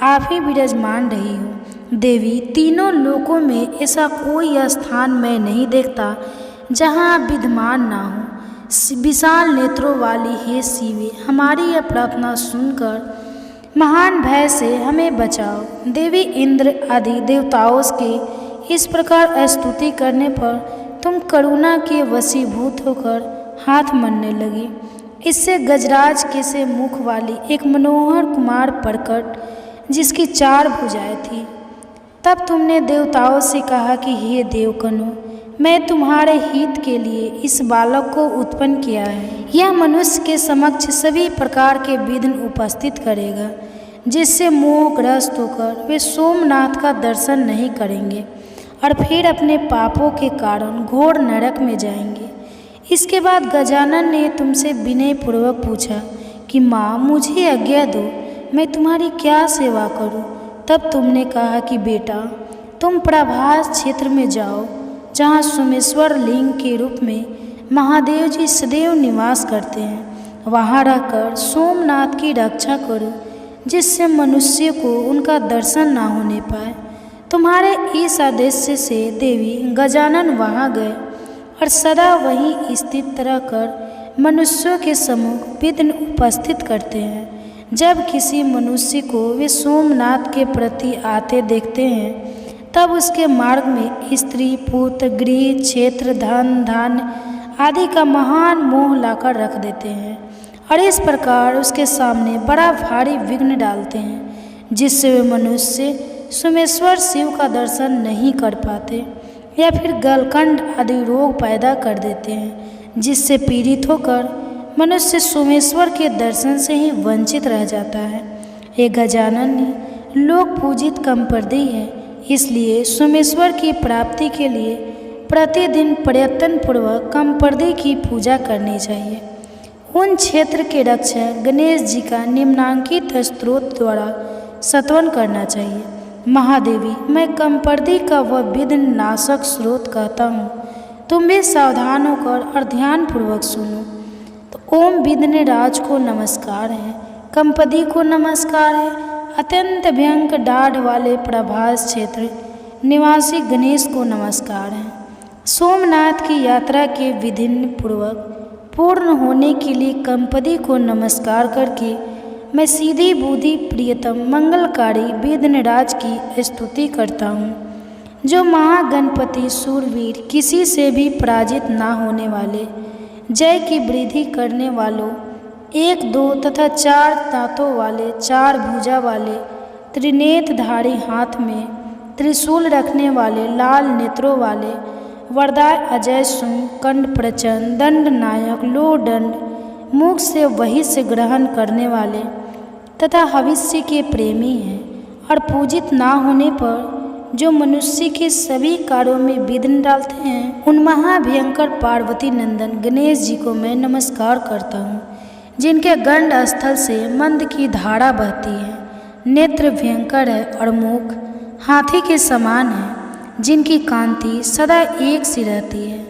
आप ही विराजमान रही हो। देवी, तीनों लोकों में ऐसा कोई स्थान मैं नहीं देखता जहाँ आप विद्यमान ना हो। विशाल नेत्रों वाली हे शिवे, हमारी यह प्रार्थना सुनकर महान भय से हमें बचाओ। देवी, इंद्र आदि देवताओं के इस प्रकार स्तुति करने पर तुम करुणा के वशीभूत होकर हाथ मलने लगी। इससे गजराज के से मुख वाली एक मनोहर कुमार प्रकट, जिसकी 4 भुजाएं थी। तब तुमने देवताओं से कहा कि हे देवकनों, मैं तुम्हारे हित के लिए इस बालक को उत्पन्न किया है। यह मनुष्य के समक्ष सभी प्रकार के विघ्न उपस्थित करेगा, जिससे मोहग्रस्त होकर वे सोमनाथ का दर्शन नहीं करेंगे और फिर अपने पापों के कारण घोर नरक में जाएंगे। इसके बाद गजानन ने तुमसे विनयपूर्वक पूछा कि माँ, मुझे आज्ञा दो, मैं तुम्हारी क्या सेवा करूँ। तब तुमने कहा कि बेटा, तुम प्रभास क्षेत्र में जाओ, जहाँ सोमेश्वर लिंग के रूप में महादेव जी सदैव निवास करते हैं। वहाँ रहकर सोमनाथ की रक्षा करो, जिससे मनुष्य को उनका दर्शन ना होने पाए। तुम्हारे इस आदेश से देवी गजानन वहाँ गए और सदा वहीं स्थित रहकर मनुष्यों के सम्मुख विघ्न उपस्थित करते हैं। जब किसी मनुष्य को वे सोमनाथ के प्रति आते देखते हैं, तब उसके मार्ग में स्त्री पुत्र गृह क्षेत्र धन धान्य आदि का महान मोह लाकर रख देते हैं और इस प्रकार उसके सामने बड़ा भारी विघ्न डालते हैं, जिससे वे मनुष्य सोमेश्वर शिव का दर्शन नहीं कर पाते या फिर गलकंड आदि रोग पैदा कर देते हैं, जिससे पीड़ित होकर मनुष्य सोमेश्वर के दर्शन से ही वंचित रह जाता है। ये गजानन लोक पूजित कंपर्दी है, इसलिए सोमेश्वर की प्राप्ति के लिए प्रतिदिन प्रयत्न पूर्वक कंपर्दी की पूजा करनी चाहिए। उन क्षेत्र के रक्षक गणेश जी का निम्नांकित स्तोत्र द्वारा स्तवन करना चाहिए। महादेवी, मैं कंपर्दी का वह विघ्न नाशक स्रोत कहता हूँ, तुम भी सावधान होकर और ध्यानपूर्वक सुनो। तो ओम विघ्नराज को नमस्कार है, कंपदी को नमस्कार है, अत्यंत भयंकर डाढ़ वाले प्रभास क्षेत्र निवासी गणेश को नमस्कार है। सोमनाथ की यात्रा के विधिन पूर्वक पूर्ण होने के लिए कंपदी को नमस्कार करके मैं सीधी बुद्धि प्रियतम मंगलकारी विघ्नराज की स्तुति करता हूँ, जो महागणपति सूरवीर किसी से भी पराजित ना होने वाले, जय की वृद्धि करने वालों, 1 2 तथा 4 दांतों वाले 4 भुजा वाले त्रिनेत्रधारी हाथ में त्रिशूल रखने वाले लाल नेत्रों वाले वरदाय अजय सुंग कंड प्रचंड दंड नायक लो दंड मुख से वही से ग्रहण करने वाले तथा भविष्य के प्रेमी हैं और पूजित ना होने पर जो मनुष्य के सभी कार्यों में विघ्न डालते हैं, उन महाभयंकर पार्वती नंदन गणेश जी को मैं नमस्कार करता हूँ, जिनके गंड स्थल से मंद की धारा बहती है। नेत्र भयंकर है और मुख हाथी के समान है, जिनकी कांति सदा एक सी रहती है।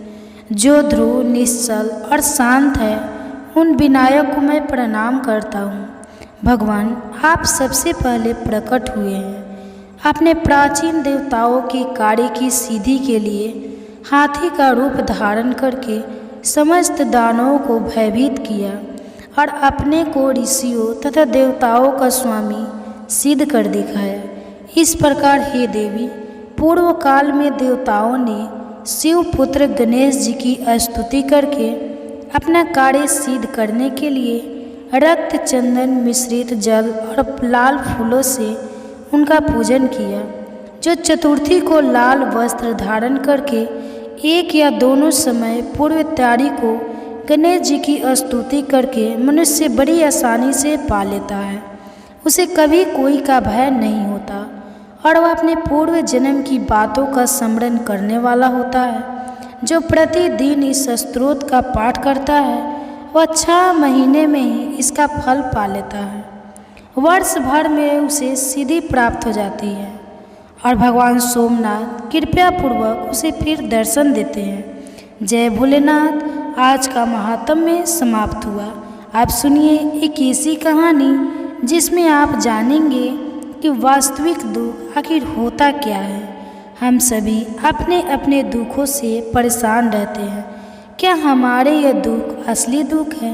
जो ध्रुव निश्चल और शांत है, उन विनायक को मैं प्रणाम करता हूँ। भगवान, आप सबसे पहले प्रकट हुए हैं। आपने प्राचीन देवताओं के कार्य की सिद्धि के लिए हाथी का रूप धारण करके समस्त दानवों को भयभीत किया और अपने को ऋषियों तथा देवताओं का स्वामी सिद्ध कर दिखाया। इस प्रकार हे देवी, पूर्व काल में देवताओं ने शिव पुत्र गणेश जी की स्तुति करके अपना कार्य सिद्ध करने के लिए रक्त चंदन मिश्रित जल और लाल फूलों से उनका पूजन किया। जो चतुर्थी को लाल वस्त्र धारण करके एक या दोनों समय पूर्व तैयारी को गणेश जी की स्तुति करके मनुष्य बड़ी आसानी से पा लेता है। उसे कभी कोई का भय नहीं होता और वह अपने पूर्व जन्म की बातों का स्मरण करने वाला होता है। जो प्रतिदिन इस स्तोत्र का पाठ करता है वह 6 महीने में ही इसका फल पा लेता है। वर्ष भर में उसे सिद्धि प्राप्त हो जाती है और भगवान सोमनाथ कृपया पूर्वक उसे फिर दर्शन देते हैं। जय भोलेनाथ। आज का महात्म्य समाप्त हुआ। आप सुनिए एक ऐसी कहानी जिसमें आप जानेंगे कि वास्तविक दुख आखिर होता क्या है। हम सभी अपने अपने दुखों से परेशान रहते हैं। क्या हमारे यह दुख असली दुख है?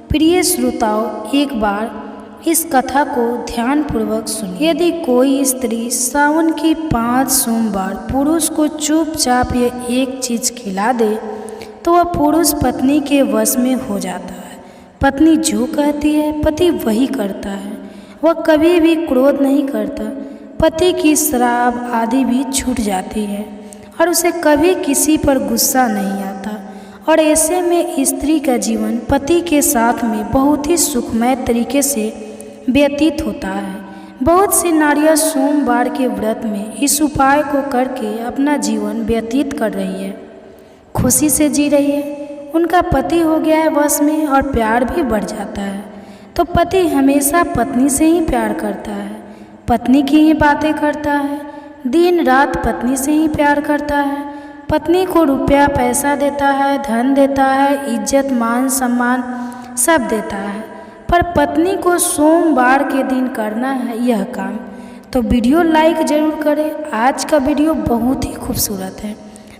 प्रिय श्रोताओं, एक बार इस कथा को ध्यानपूर्वक सुनिए। यदि कोई स्त्री सावन की 5 सोमवार पुरुष को चुपचाप यह एक चीज़ खिला दे तो वह पुरुष पत्नी के वश में हो जाता है। पत्नी जो कहती है पति वही करता है। वह कभी भी क्रोध नहीं करता। पति की शराब आदि भी छूट जाती है और उसे कभी किसी पर गुस्सा नहीं आता। और ऐसे में स्त्री का जीवन पति के साथ में बहुत ही सुखमय तरीके से व्यतीत होता है। बहुत सी नारियां सोमवार के व्रत में इस उपाय को करके अपना जीवन व्यतीत कर रही है, खुशी से जी रही है। उनका पति हो गया है वश में और प्यार भी बढ़ जाता है। तो पति हमेशा पत्नी से ही प्यार करता है, पत्नी की ही बातें करता है, दिन रात पत्नी से ही प्यार करता है। पत्नी को रुपया पैसा देता है, धन देता है, इज्जत मान सम्मान सब देता है। पर पत्नी को सोमवार के दिन करना है यह काम। तो वीडियो लाइक ज़रूर करें। आज का वीडियो बहुत ही खूबसूरत है।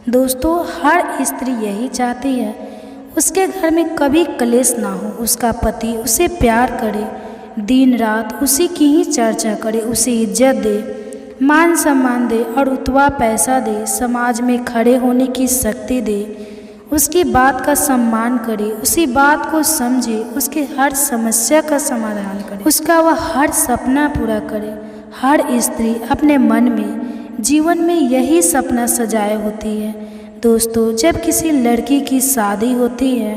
दोस्तों, हर स्त्री यही चाहती है उसके घर में कभी कलेश ना हो, उसका पति उसे प्यार करे, दिन रात उसी की ही चर्चा करे, उसे इज्जत दे, मान सम्मान दे और उतवा पैसा दे, समाज में खड़े होने की शक्ति दे, उसकी बात का सम्मान करे, उसी बात को समझे, उसके हर समस्या का समाधान करे, उसका वह हर सपना पूरा करे। हर स्त्री अपने मन में जीवन में यही सपना सजाए होती है। दोस्तों, जब किसी लड़की की शादी होती है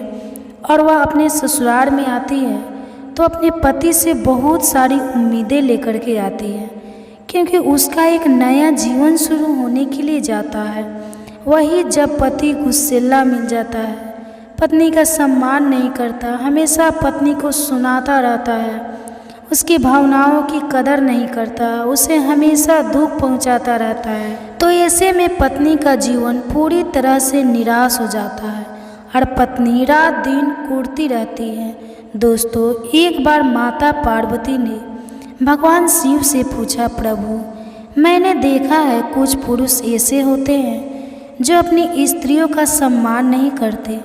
और वह अपने ससुराल में आती है तो अपने पति से बहुत सारी उम्मीदें लेकर के आती है, क्योंकि उसका एक नया जीवन शुरू होने के लिए जाता है। वही जब पति गुस्सैला मिल जाता है, पत्नी का सम्मान नहीं करता, हमेशा पत्नी को सुनाता रहता है, उसकी भावनाओं की कदर नहीं करता, उसे हमेशा दुख पहुंचाता रहता है, तो ऐसे में पत्नी का जीवन पूरी तरह से निराश हो जाता है और पत्नी रात दिन कुढ़ती रहती है। दोस्तों, एक बार माता पार्वती ने भगवान शिव से पूछा, प्रभु, मैंने देखा है कुछ पुरुष ऐसे होते हैं जो अपनी स्त्रियों का सम्मान नहीं करते,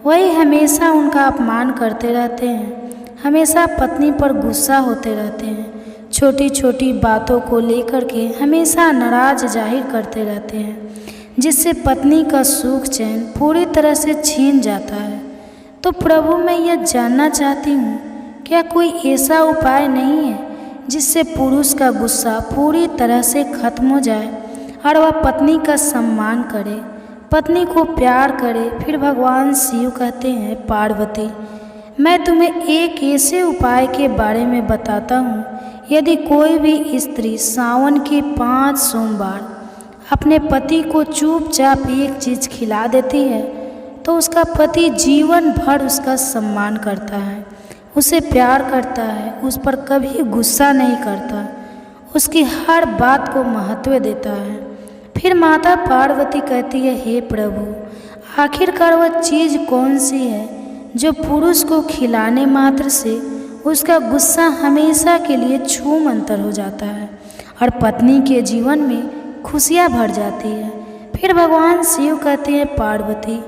वही हमेशा उनका अपमान करते रहते हैं, हमेशा पत्नी पर गुस्सा होते रहते हैं, छोटी छोटी बातों को लेकर के हमेशा नाराज जाहिर करते रहते हैं, जिससे पत्नी का सुख चैन पूरी तरह से छीन जाता है। तो प्रभु, मैं यह जानना चाहती हूँ, क्या कोई ऐसा उपाय नहीं है जिससे पुरुष का गुस्सा पूरी तरह से खत्म हो जाए और वह पत्नी का सम्मान करे, पत्नी को प्यार करे? फिर भगवान शिव कहते हैं, पार्वती, मैं तुम्हें एक ऐसे उपाय के बारे में बताता हूँ। यदि कोई भी स्त्री सावन के 5 सोमवार अपने पति को चुपचाप एक चीज़ खिला देती है तो उसका पति जीवन भर उसका सम्मान करता है, उसे प्यार करता है, उस पर कभी गुस्सा नहीं करता, उसकी हर बात को महत्व देता है। फिर माता पार्वती कहती है, हे प्रभु, आखिरकार वह चीज़ कौन सी है जो पुरुष को खिलाने मात्र से उसका गुस्सा हमेशा के लिए छूमंतर हो जाता है और पत्नी के जीवन में खुशियाँ भर जाती है? फिर भगवान शिव कहते हैं, पार्वती,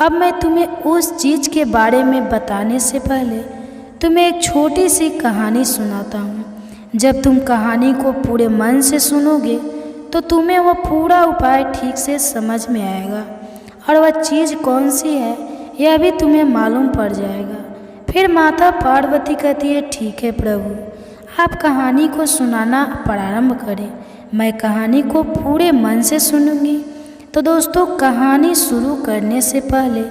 अब मैं तुम्हें उस चीज़ के बारे में बताने से पहले तुम्हें एक छोटी सी कहानी सुनाता हूँ। जब तुम कहानी को पूरे मन से सुनोगे तो तुम्हें वह पूरा उपाय ठीक से समझ में आएगा और वह चीज़ कौन सी है यह भी तुम्हें मालूम पड़ जाएगा। फिर माता पार्वती कहती है, ठीक है प्रभु, आप कहानी को सुनाना प्रारंभ करें, मैं कहानी को पूरे मन से सुनूंगी। तो दोस्तों, कहानी शुरू करने से पहले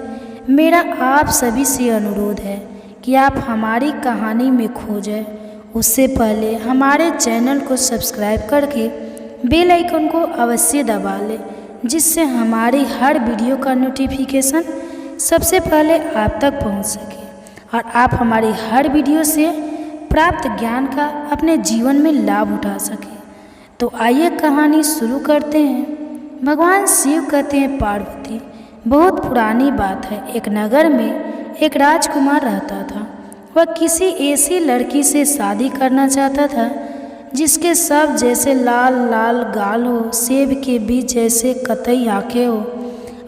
मेरा आप सभी से अनुरोध है कि आप हमारी कहानी में खो जाए। उससे पहले हमारे चैनल को सब्सक्राइब करके बेल आइकन को अवश्य दबा लें, जिससे हमारी हर वीडियो का नोटिफिकेशन सबसे पहले आप तक पहुंच सके और आप हमारी हर वीडियो से प्राप्त ज्ञान का अपने जीवन में लाभ उठा सके। तो आइए कहानी शुरू करते हैं। भगवान शिव कहते हैं पार्वती, बहुत पुरानी बात है। एक नगर में एक राजकुमार रहता था। वह किसी ऐसी लड़की से शादी करना चाहता था जिसके सब जैसे लाल लाल गाल हो, सेब के बीज जैसे कतई आंखें हो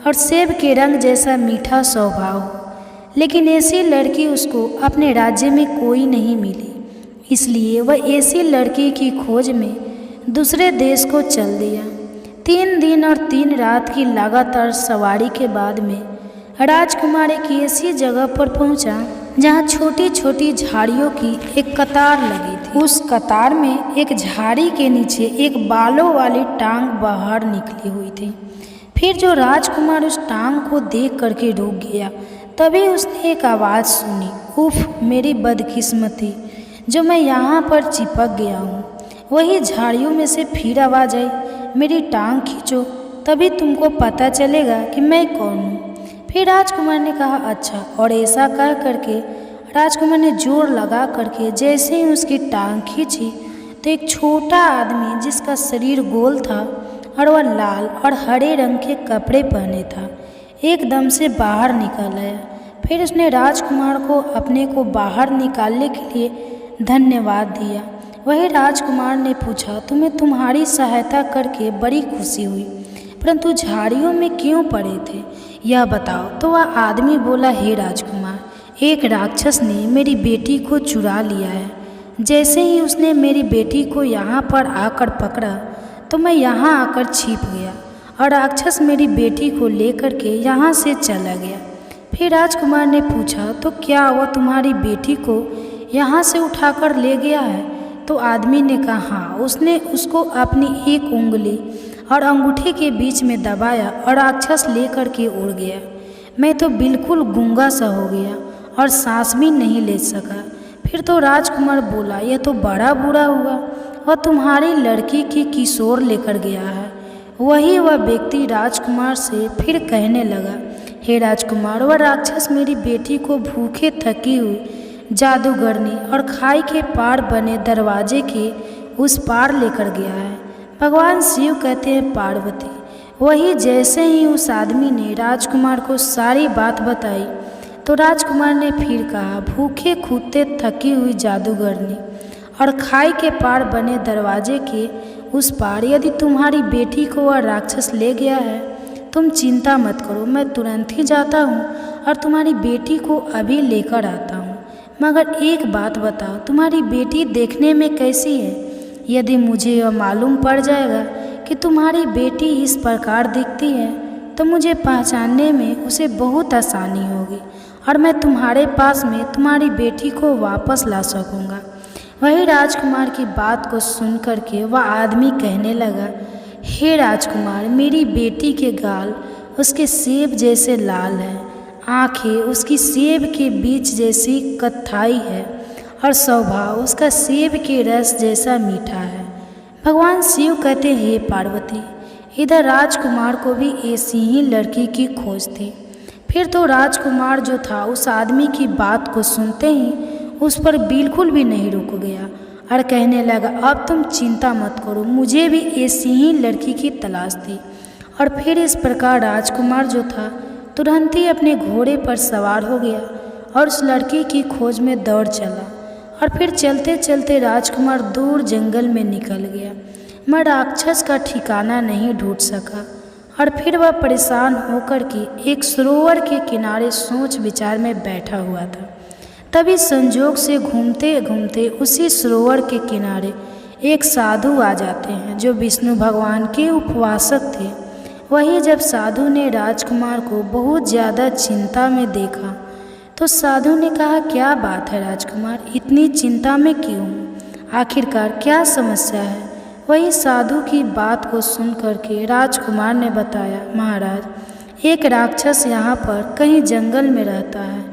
और सेब के रंग जैसा मीठा स्वभाव हो। लेकिन ऐसी लड़की उसको अपने राज्य में कोई नहीं मिली, इसलिए वह ऐसी लड़की की खोज में दूसरे देश को चल दिया। 3 दिन और 3 रात की लगातार सवारी के बाद में राजकुमार एक ऐसी जगह पर पहुंचा जहां छोटी छोटी झाड़ियों की एक कतार लगी थी। उस कतार में एक झाड़ी के नीचे एक बालों वाली टांग बाहर निकली हुई थी। फिर जो राजकुमार उस टांग को देख करके रुक गया, तभी उसने एक आवाज़ सुनी, उफ मेरी बदकिस्मती, जो मैं यहाँ पर चिपक गया हूँ। वही झाड़ियों में से फिर आवाज़ आई, मेरी टांग खींचो, तभी तुमको पता चलेगा कि मैं कौन हूँ। फिर राजकुमार ने कहा अच्छा, और ऐसा कह करके राजकुमार ने जोर लगा करके जैसे ही उसकी टांग खींची तो एक छोटा आदमी जिसका शरीर गोल था और वह लाल और हरे रंग के कपड़े पहने था, एकदम से बाहर निकल आया। फिर उसने राजकुमार को अपने को बाहर निकालने के लिए धन्यवाद दिया। वही राजकुमार ने पूछा, तुम्हें तुम्हारी सहायता करके बड़ी खुशी हुई, परंतु झाड़ियों में क्यों पड़े थे, यह बताओ। तो वह आदमी बोला, हे राजकुमार, एक राक्षस ने मेरी बेटी को चुरा लिया है। जैसे ही उसने मेरी बेटी को यहाँ पर आकर पकड़ा तो मैं यहाँ आकर छिप गया और राक्षस मेरी बेटी को लेकर के यहाँ से चला गया। फिर राजकुमार ने पूछा, तो क्या वह तुम्हारी बेटी को यहाँ से उठाकर ले गया है? तो आदमी ने कहा, हाँ, उसने उसको अपनी एक उंगली और अंगूठे के बीच में दबाया और राक्षस लेकर के उड़ गया। मैं तो बिल्कुल गूंगा सा हो गया और सांस भी नहीं ले सका। फिर तो राजकुमार बोला, यह तो बड़ा बुरा हुआ, वह तुम्हारी लड़की की किशोर लेकर गया है। वही वह व्यक्ति राजकुमार से फिर कहने लगा, हे राजकुमार, वह राक्षस मेरी बेटी को भूखे थकी हुई जादूगरनी और खाई के पार बने दरवाजे के उस पार लेकर गया है। भगवान शिव कहते हैं पार्वती, वही जैसे ही उस आदमी ने राजकुमार को सारी बात बताई तो राजकुमार ने फिर कहा, भूखे खूते थकी हुई जादूगरनी और खाई के पार बने दरवाजे के उस पार यदि तुम्हारी बेटी को वह राक्षस ले गया है, तुम चिंता मत करो, मैं तुरंत ही जाता हूँ और तुम्हारी बेटी को अभी लेकर आता हूँ। मगर एक बात बताओ, तुम्हारी बेटी देखने में कैसी है? यदि मुझे यह मालूम पड़ जाएगा कि तुम्हारी बेटी इस प्रकार दिखती है तो मुझे पहचानने में उसे बहुत आसानी होगी और मैं तुम्हारे पास में तुम्हारी बेटी को वापस ला सकूँगा। वही राजकुमार की बात को सुन करके वह आदमी कहने लगा, हे राजकुमार, मेरी बेटी के गाल उसके सेब जैसे लाल हैं, आँखें उसकी सेब के बीज जैसी कत्थाई है और स्वभाव उसका सेब के रस जैसा मीठा है। भगवान शिव कहते हैं, हे पार्वती, इधर राजकुमार को भी ऐसी ही लड़की की खोज थी। फिर तो राजकुमार जो था उस आदमी की बात को सुनते ही उस पर बिल्कुल भी नहीं रुक गया और कहने लगा, अब तुम चिंता मत करो, मुझे भी ऐसी ही लड़की की तलाश थी। और फिर इस प्रकार राजकुमार जो था तुरंत ही अपने घोड़े पर सवार हो गया और उस लड़की की खोज में दौड़ चला। और फिर चलते चलते राजकुमार दूर जंगल में निकल गया, मगर राक्षस का ठिकाना नहीं ढूंढ सका। और फिर वह परेशान होकर के एक सरोवर के किनारे सोच विचार में बैठा हुआ था। तभी संजोग से घूमते घूमते उसी सरोवर के किनारे एक साधु आ जाते हैं जो विष्णु भगवान के उपवासक थे। वही जब साधु ने राजकुमार को बहुत ज़्यादा चिंता में देखा तो साधु ने कहा, क्या बात है राजकुमार, इतनी चिंता में क्यों? आखिरकार क्या समस्या है? वही साधु की बात को सुन करके राजकुमार ने बताया, महाराज, एक राक्षस यहाँ पर कहीं जंगल में रहता है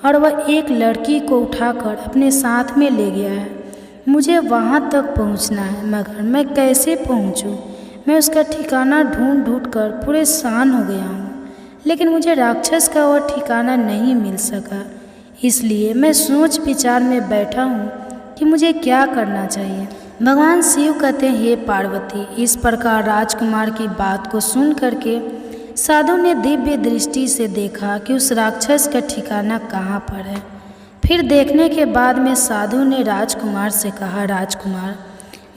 और वह एक लड़की को उठाकर अपने साथ में ले गया है। मुझे वहाँ तक पहुँचना है, मगर मैं कैसे पहुँचूँ? मैं उसका ठिकाना ढूंढ ढूंढ कर परेशान हो गया हूँ, लेकिन मुझे राक्षस का वह ठिकाना नहीं मिल सका। इसलिए मैं सोच विचार में बैठा हूँ कि मुझे क्या करना चाहिए। भगवान शिव कहते हैं, हे पार्वती, इस प्रकार राजकुमार की बात को सुन करके साधु ने दिव्य दृष्टि से देखा कि उस राक्षस का ठिकाना कहाँ पर है। फिर देखने के बाद में साधु ने राजकुमार से कहा, राजकुमार,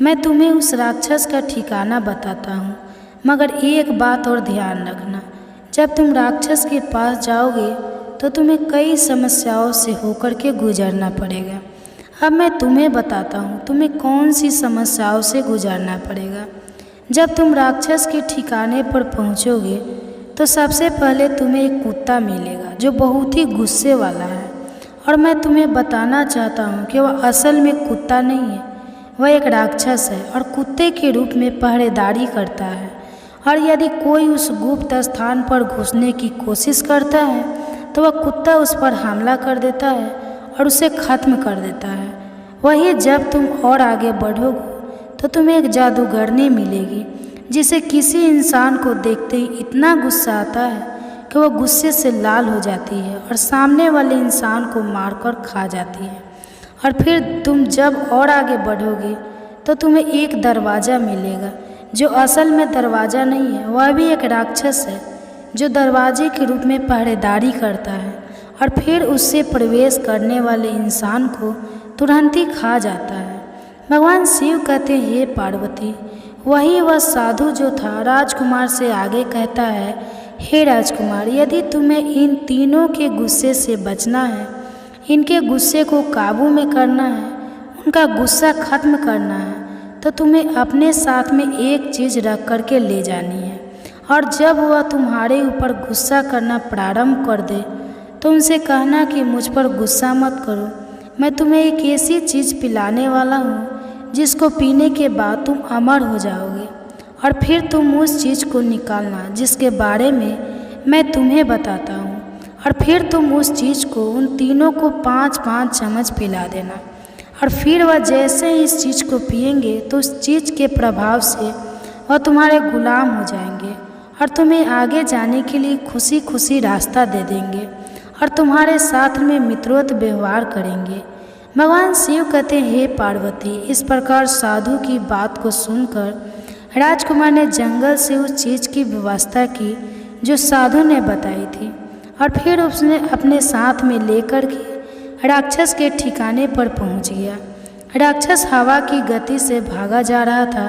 मैं तुम्हें उस राक्षस का ठिकाना बताता हूँ, मगर एक बात और ध्यान रखना, जब तुम राक्षस के पास जाओगे तो तुम्हें कई समस्याओं से होकर के गुजरना पड़ेगा। अब मैं तुम्हें बताता हूँ तुम्हें कौन सी समस्याओं से गुजरना पड़ेगा। जब तुम राक्षस के ठिकाने पर पहुँचोगे तो सबसे पहले तुम्हें एक कुत्ता मिलेगा जो बहुत ही गुस्से वाला है, और मैं तुम्हें बताना चाहता हूँ कि वह असल में कुत्ता नहीं है, वह एक राक्षस है और कुत्ते के रूप में पहरेदारी करता है। और यदि कोई उस गुप्त स्थान पर घुसने की कोशिश करता है तो वह कुत्ता उस पर हमला कर देता है और उसे ख़त्म कर देता है। वही जब तुम और आगे बढ़ोगे तो तुम्हें एक जादूगरनी मिलेगी जिसे किसी इंसान को देखते ही इतना गुस्सा आता है कि वह गुस्से से लाल हो जाती है और सामने वाले इंसान को मारकर खा जाती है। और फिर तुम जब और आगे बढ़ोगे तो तुम्हें एक दरवाज़ा मिलेगा जो असल में दरवाज़ा नहीं है, वह भी एक राक्षस है जो दरवाजे के रूप में पहरेदारी करता है और फिर उससे प्रवेश करने वाले इंसान को तुरंत ही खा जाता है। भगवान शिव कहते हैं, हे पार्वती, वही वह साधु जो था राजकुमार से आगे कहता है, हे राजकुमार, यदि तुम्हें इन तीनों के गुस्से से बचना है, इनके गुस्से को काबू में करना है, उनका गुस्सा ख़त्म करना है, तो तुम्हें अपने साथ में एक चीज़ रख कर के ले जानी है। और जब वह तुम्हारे ऊपर गुस्सा करना प्रारंभ कर दे तो उनसे कहना कि मुझ पर गुस्सा मत करो, मैं तुम्हें एक ऐसी चीज़ पिलाने वाला हूँ जिसको पीने के बाद तुम अमर हो जाओगे। और फिर तुम उस चीज़ को निकालना जिसके बारे में मैं तुम्हें बताता हूँ, और फिर तुम उस चीज़ को उन तीनों को 5-5 चम्मच पिला देना। और फिर वह जैसे ही इस चीज़ को पिएंगे तो उस चीज़ के प्रभाव से वह तुम्हारे गुलाम हो जाएंगे और तुम्हें आगे जाने के लिए खुशी खुशी रास्ता दे देंगे और तुम्हारे साथ में मित्रवत व्यवहार करेंगे। भगवान शिव कहते हैं, हे पार्वती, इस प्रकार साधु की बात को सुनकर राजकुमार ने जंगल से उस चीज़ की व्यवस्था की जो साधु ने बताई थी, और फिर उसने अपने साथ में लेकर के राक्षस के ठिकाने पर पहुंच गया। राक्षस हवा की गति से भागा जा रहा था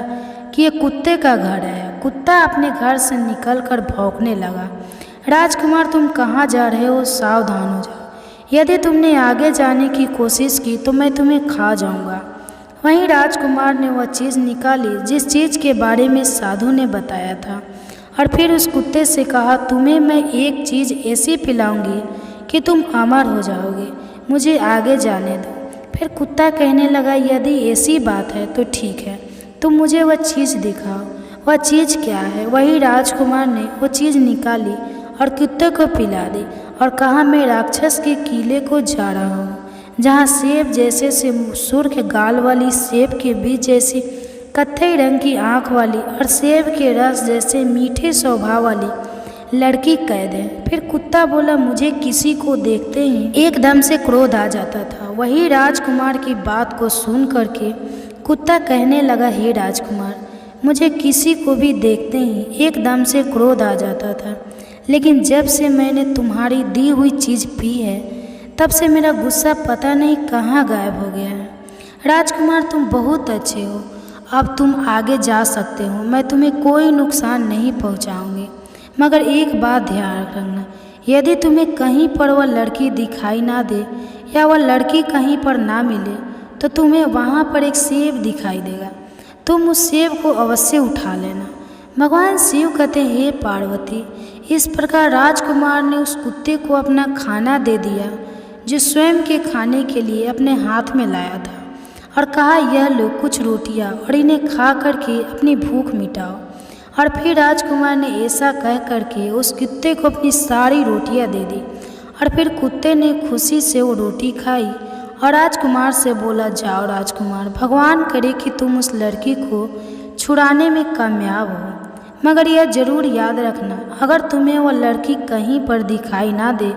कि ये कुत्ते का घर आया। कुत्ता अपने घर से निकलकर भौंकने लगा, राजकुमार, तुम कहाँ जा रहे हो? सावधान हो जाओ, यदि तुमने आगे जाने की कोशिश की तो मैं तुम्हें खा जाऊंगा। वहीं राजकुमार ने वह चीज़ निकाली जिस चीज़ के बारे में साधु ने बताया था, और फिर उस कुत्ते से कहा, तुम्हें मैं एक चीज़ ऐसी पिलाऊंगी कि तुम अमर हो जाओगे, मुझे आगे जाने दो। फिर कुत्ता कहने लगा, यदि ऐसी बात है तो ठीक है, तुम मुझे वह चीज़ दिखाओ। वह चीज़ क्या है? वही राजकुमार ने वो चीज़ निकाली और कुत्ते को पिला दी और कहा, मैं राक्षस के किले को जा रहा हूँ, जहाँ सेब जैसे से सुर्ख गाल वाली, सेब के बीज जैसी कत्थई रंग की आँख वाली और सेब के रस जैसे मीठे स्वभाव वाली लड़की कैद है। फिर कुत्ता बोला, मुझे किसी को देखते ही एकदम से क्रोध आ जाता था। वही राजकुमार की बात को सुन करके कुत्ता कहने लगा, हे राजकुमार, मुझे किसी को भी देखते ही एकदम से क्रोध आ जाता था, लेकिन जब से मैंने तुम्हारी दी हुई चीज़ पी है तब से मेरा गुस्सा पता नहीं कहाँ गायब हो गया है। राजकुमार, तुम बहुत अच्छे हो, अब तुम आगे जा सकते हो, मैं तुम्हें कोई नुकसान नहीं पहुँचाऊँगी, मगर एक बात ध्यान रखना, यदि तुम्हें कहीं पर वह लड़की दिखाई ना दे या वह लड़की कहीं पर ना मिले तो तुम्हें वहाँ पर एक सेब दिखाई देगा, तुम उस सेब को अवश्य उठा लेना। भगवान शिव कहते हैं, हे पार्वती, इस प्रकार राजकुमार ने उस कुत्ते को अपना खाना दे दिया जो स्वयं के खाने के लिए अपने हाथ में लाया था, और कहा, यह लो कुछ रोटियां और इन्हें खा करके अपनी भूख मिटाओ। और फिर राजकुमार ने ऐसा कह करके उस कुत्ते को अपनी सारी रोटियां दे दी, और फिर कुत्ते ने खुशी से वो रोटी खाई और राजकुमार से बोला, जाओ राजकुमार, भगवान करे कि तुम उस लड़की को छुड़ाने में कामयाब हो। मगर यह ज़रूर याद रखना, अगर तुम्हें वह लड़की कहीं पर दिखाई ना दे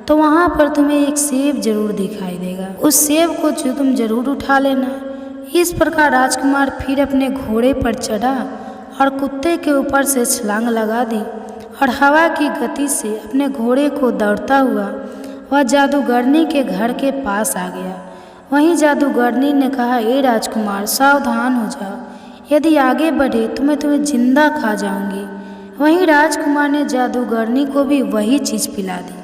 तो वहाँ पर तुम्हें एक सेब जरूर दिखाई देगा। उस सेब को तुम जरूर उठा लेना। इस प्रकार राजकुमार फिर अपने घोड़े पर चढ़ा और कुत्ते के ऊपर से छलांग लगा दी और हवा की गति से अपने घोड़े को दौड़ता हुआ वह जादूगरनी के घर के पास आ गया। वहीं जादूगरनी ने कहा, ए राजकुमार, सावधान हो जाओ, यदि आगे बढ़े तो मैं तुम्हें जिंदा खा जाऊंगी। वहीं राजकुमार ने जादूगरनी को भी वही चीज़ पिला दी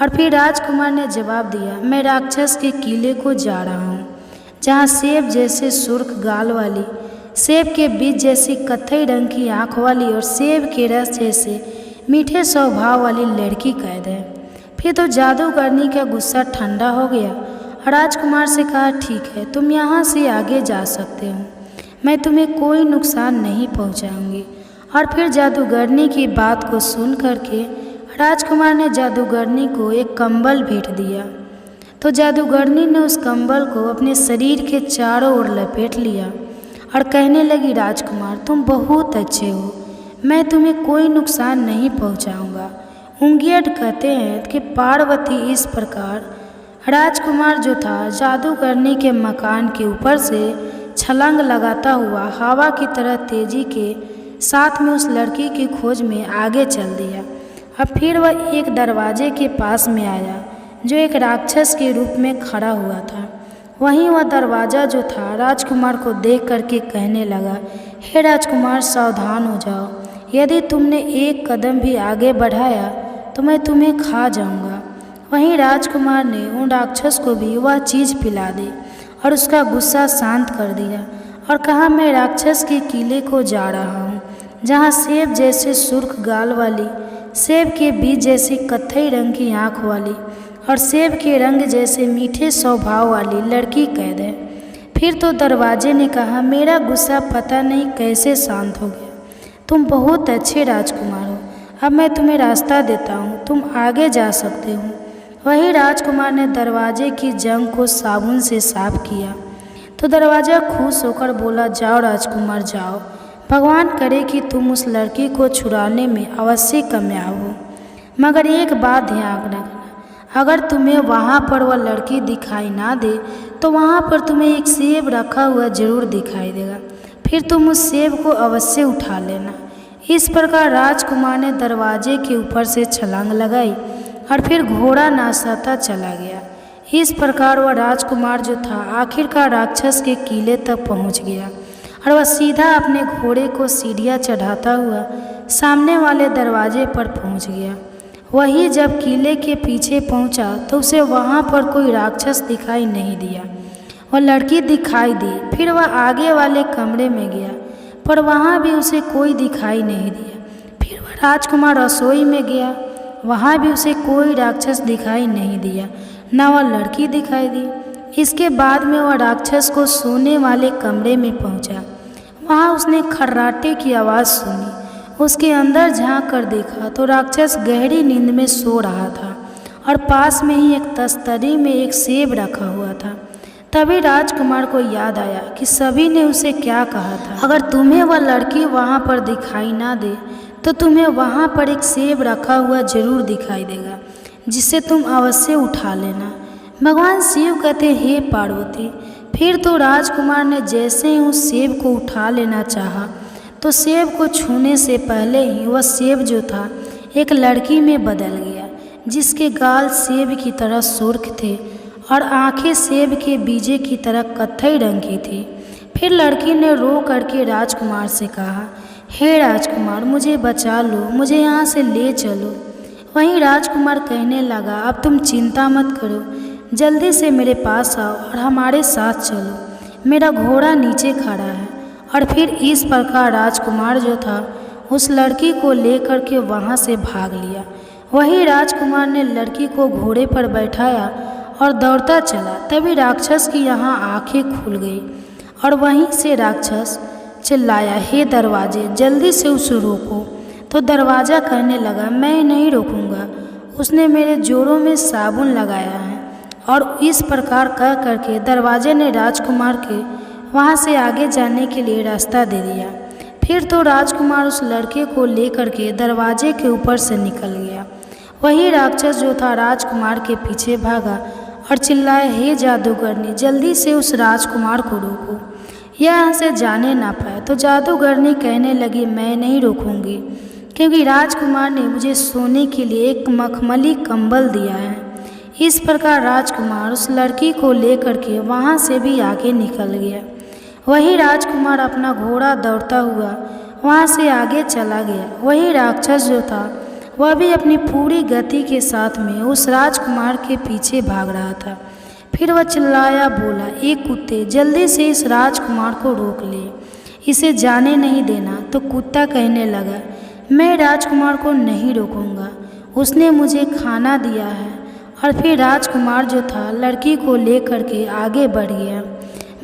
और फिर राजकुमार ने जवाब दिया, मैं राक्षस के किले को जा रहा हूँ, जहाँ सेब जैसे सुर्ख गाल वाली, सेब के बीज जैसी कत्थई रंग की आँख वाली और सेब के रस जैसे मीठे स्वभाव वाली लड़की कैद है। फिर तो जादूगरनी का गुस्सा ठंडा हो गया और राजकुमार से कहा, ठीक है, तुम यहाँ से आगे जा सकते हो, मैं तुम्हें कोई नुकसान नहीं पहुँचाऊँगी। और फिर जादूगरनी की बात को सुन करके राजकुमार ने जादूगरनी को एक कंबल भेंट दिया। तो जादूगरनी ने उस कंबल को अपने शरीर के चारों ओर लपेट लिया और कहने लगी, राजकुमार, तुम बहुत अच्छे हो, मैं तुम्हें कोई नुकसान नहीं पहुंचाऊंगा। उंगियट कहते हैं कि पार्वती इस प्रकार राजकुमार जो था जादूगरनी के मकान के ऊपर से छलांग लगाता हुआ हवा की तरह तेजी के साथ में उस लड़की की खोज में आगे चल दिया। अब फिर वह एक दरवाजे के पास में आया जो एक राक्षस के रूप में खड़ा हुआ था। वहीं वह दरवाज़ा जो था राजकुमार को देख करके कहने लगा, हे राजकुमार, सावधान हो जाओ, यदि तुमने एक कदम भी आगे बढ़ाया तो मैं तुम्हें खा जाऊंगा। वहीं राजकुमार ने उन राक्षस को भी वह चीज़ पिला दी और उसका गुस्सा शांत कर दिया और कहा, मैं राक्षस के किले को जा रहा हूँ, जहाँ सेब जैसे सुर्ख गाल वाली, सेब के बीज जैसी कत्थई रंग की आँख वाली और सेब के रंग जैसे मीठे स्वभाव वाली लड़की कैद है। फिर तो दरवाजे ने कहा, मेरा गुस्सा पता नहीं कैसे शांत हो गया, तुम बहुत अच्छे राजकुमार हो, अब मैं तुम्हें रास्ता देता हूँ, तुम आगे जा सकते हो। वही राजकुमार ने दरवाजे की जंग को साबुन से साफ किया तो दरवाज़ा खुश होकर बोला, जाओ राजकुमार जाओ, भगवान करे कि तुम उस लड़की को छुड़ाने में अवश्य कामयाब हो। मगर एक बात ध्यान रखना, अगर तुम्हें वहाँ पर वह लड़की दिखाई ना दे तो वहाँ पर तुम्हें एक सेब रखा हुआ जरूर दिखाई देगा, फिर तुम उस सेब को अवश्य उठा लेना। इस प्रकार राजकुमार ने दरवाजे के ऊपर से छलांग लगाई और फिर घोड़ा नाचता चला गया। इस प्रकार वह राजकुमार जो था आखिरकार राक्षस के किले तक पहुँच गया और वह सीधा अपने घोड़े को सीढ़ियाँ चढ़ाता हुआ सामने वाले दरवाजे पर पहुँच गया। वही जब किले के पीछे पहुँचा तो उसे वहाँ पर कोई राक्षस दिखाई नहीं दिया। वह लड़की दिखाई दी। फिर वह आगे वाले कमरे में गया पर वहाँ भी उसे कोई दिखाई नहीं दिया। फिर वह राजकुमार रसोई में गया, वहाँ भी उसे कोई राक्षस दिखाई नहीं दिया, न वह लड़की दिखाई दी। इसके बाद में वह राक्षस को सोने वाले कमरे में पहुँचा। वहाँ उसने खर्राटे की आवाज़ सुनी। उसके अंदर झांक कर देखा तो राक्षस गहरी नींद में सो रहा था और पास में ही एक तस्तरी में एक सेब रखा हुआ था। तभी राजकुमार को याद आया कि सभी ने उसे क्या कहा था, अगर तुम्हें वह लड़की वहाँ पर दिखाई ना दे तो तुम्हें वहाँ पर एक सेब रखा हुआ जरूर दिखाई देगा, जिसे तुम अवश्य उठा लेना। भगवान शिव कहते, हे पार्वती। फिर तो राजकुमार ने जैसे ही उस सेब को उठा लेना चाहा तो सेब को छूने से पहले ही वह सेब जो था एक लड़की में बदल गया, जिसके गाल सेब की तरह सुर्ख थे और आंखें सेब के बीजे की तरह कत्थई रंग की थी। फिर लड़की ने रो करके राजकुमार से कहा, हे राजकुमार, मुझे बचा लो, मुझे यहाँ से ले चलो। वहीं राजकुमार कहने लगा, अब तुम चिंता मत करो, जल्दी से मेरे पास आओ और हमारे साथ चलो, मेरा घोड़ा नीचे खड़ा है। और फिर इस प्रकार राजकुमार जो था उस लड़की को लेकर के वहाँ से भाग लिया। वही राजकुमार ने लड़की को घोड़े पर बैठाया और दौड़ता चला। तभी राक्षस की यहाँ आंखें खुल गई और वहीं से राक्षस चिल्लाया, हे दरवाजे, जल्दी से उसे रोको। तो दरवाज़ा कहने लगा, मैं नहीं रोकूंगा, उसने मेरे जोड़ों में साबुन लगाया है। और इस प्रकार कह करके दरवाजे ने राजकुमार के वहाँ से आगे जाने के लिए रास्ता दे दिया। फिर तो राजकुमार उस लड़के को लेकर के दरवाजे के ऊपर से निकल गया। वही राक्षस जो था राजकुमार के पीछे भागा और चिल्लाया, हे जादूगरनी, जल्दी से उस राजकुमार को रोको, यह यहाँ से जाने ना पाए। तो जादूगरनी कहने लगी, मैं नहीं रोकूंगी, क्योंकि राजकुमार ने मुझे सोने के लिए एक मखमली कंबल दिया है। इस प्रकार राजकुमार उस लड़की को लेकर के वहाँ से भी आगे निकल गया। वही राजकुमार अपना घोड़ा दौड़ता हुआ वहाँ से आगे चला गया। वही राक्षस जो था वह भी अपनी पूरी गति के साथ में उस राजकुमार के पीछे भाग रहा था। फिर वह चिल्लाया, बोला, एक कुत्ते, जल्दी से इस राजकुमार को रोक ले, इसे जाने नहीं देना। तो कुत्ता कहने लगा, मैं राजकुमार को नहीं रोकूंगा, उसने मुझे खाना दिया है। और फिर राजकुमार जो था लड़की को लेकर के आगे बढ़ गया।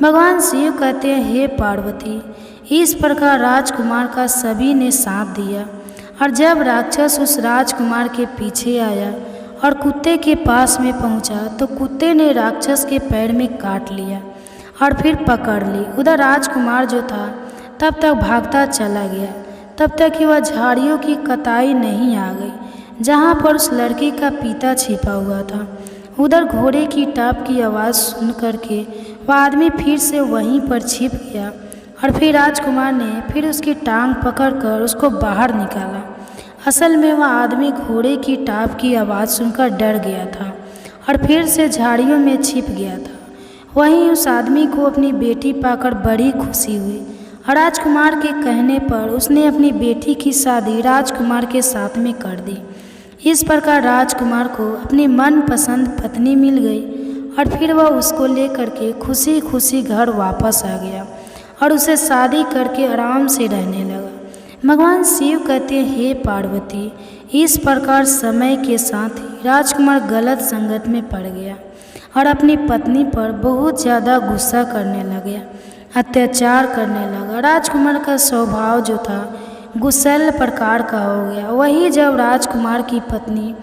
भगवान शिव कहते हैं, हे पार्वती, इस प्रकार राजकुमार का सभी ने साथ दिया। और जब राक्षस उस राजकुमार के पीछे आया और कुत्ते के पास में पहुंचा, तो कुत्ते ने राक्षस के पैर में काट लिया और फिर पकड़ ली। उधर राजकुमार जो था तब तक भागता चला गया, तब तक कि वह झाड़ियों की कताई नहीं आ गई जहाँ पर उस लड़की का पिता छिपा हुआ था। उधर घोड़े की टाप की आवाज़ सुन करके वह आदमी फिर से वहीं पर छिप गया और फिर राजकुमार ने फिर उसकी टांग पकड़कर उसको बाहर निकाला। असल में वह आदमी घोड़े की टाप की आवाज़ सुनकर डर गया था और फिर से झाड़ियों में छिप गया था। वहीं उस आदमी को अपनी बेटी पाकर बड़ी खुशी हुई और राजकुमार के कहने पर उसने अपनी बेटी की शादी राजकुमार के साथ में कर दी। इस प्रकार राजकुमार को अपनी मनपसंद पत्नी मिल गई और फिर वह उसको लेकर के खुशी खुशी घर वापस आ गया और उसे शादी करके आराम से रहने लगा। भगवान शिव कहते हैं, हे पार्वती, इस प्रकार समय के साथ ही राजकुमार गलत संगत में पड़ गया और अपनी पत्नी पर बहुत ज़्यादा गुस्सा करने लगा, अत्याचार करने लगा। राजकुमार का स्वभाव जो था गुस्सैल प्रकार का हो गया। वही जब राजकुमार की पत्नी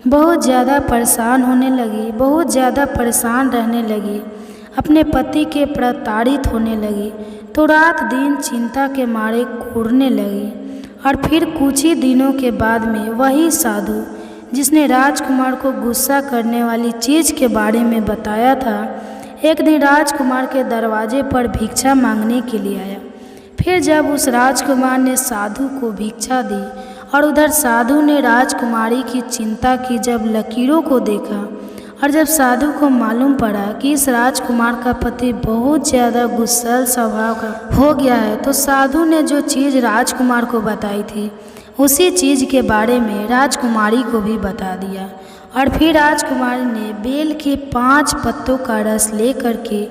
बहुत ज़्यादा परेशान होने लगी, बहुत ज़्यादा परेशान रहने लगी, अपने पति के प्रताड़ित होने लगी, तो रात दिन चिंता के मारे कूदने लगी। और फिर कुछ ही दिनों के बाद में वही साधु जिसने राजकुमार को गुस्सा करने वाली चीज़ के बारे में बताया था, एक दिन राजकुमार के दरवाजे पर भिक्षा मांगने के लिए आया। फिर जब उस राजकुमार ने साधु को भिक्षा दी और उधर साधु ने राजकुमारी की चिंता की जब लकीरों को देखा और जब साधु को मालूम पड़ा कि इस राजकुमार का पति बहुत ज़्यादा गुस्सैल स्वभाव का हो गया है, तो साधु ने जो चीज़ राजकुमार को बताई थी उसी चीज़ के बारे में राजकुमारी को भी बता दिया। और फिर राजकुमारी ने बेल के 5 पत्तों का रस ले करके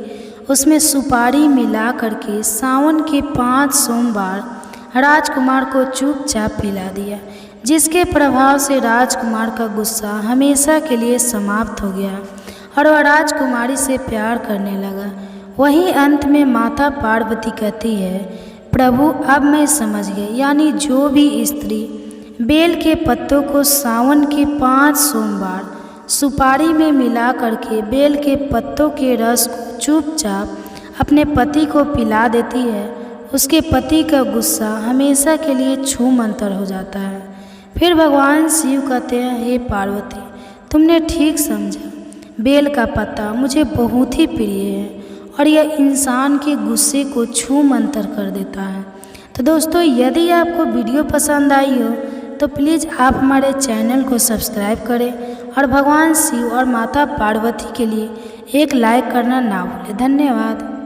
उसमें सुपारी मिला करके सावन के 5 सोमवार राजकुमार को चुपचाप पिला दिया, जिसके प्रभाव से राजकुमार का गुस्सा हमेशा के लिए समाप्त हो गया और वह राजकुमारी से प्यार करने लगा। वहीं अंत में माता पार्वती कहती है, प्रभु अब मैं समझ गई, यानी जो भी स्त्री बेल के पत्तों को सावन के 5 सोमवार सुपारी में मिला करके बेल के पत्तों के रस को चुपचाप अपने पति को पिला देती है, उसके पति का गुस्सा हमेशा के लिए छूमंतर हो जाता है। फिर भगवान शिव कहते हैं, हे पार्वती, तुमने ठीक समझा, बेल का पत्ता मुझे बहुत ही प्रिय है और यह इंसान के गुस्से को छूमंतर कर देता है। तो दोस्तों, यदि आपको वीडियो पसंद आई हो तो प्लीज़ आप हमारे चैनल को सब्सक्राइब करें और भगवान शिव और माता पार्वती के लिए एक लाइक करना ना भूलें। धन्यवाद।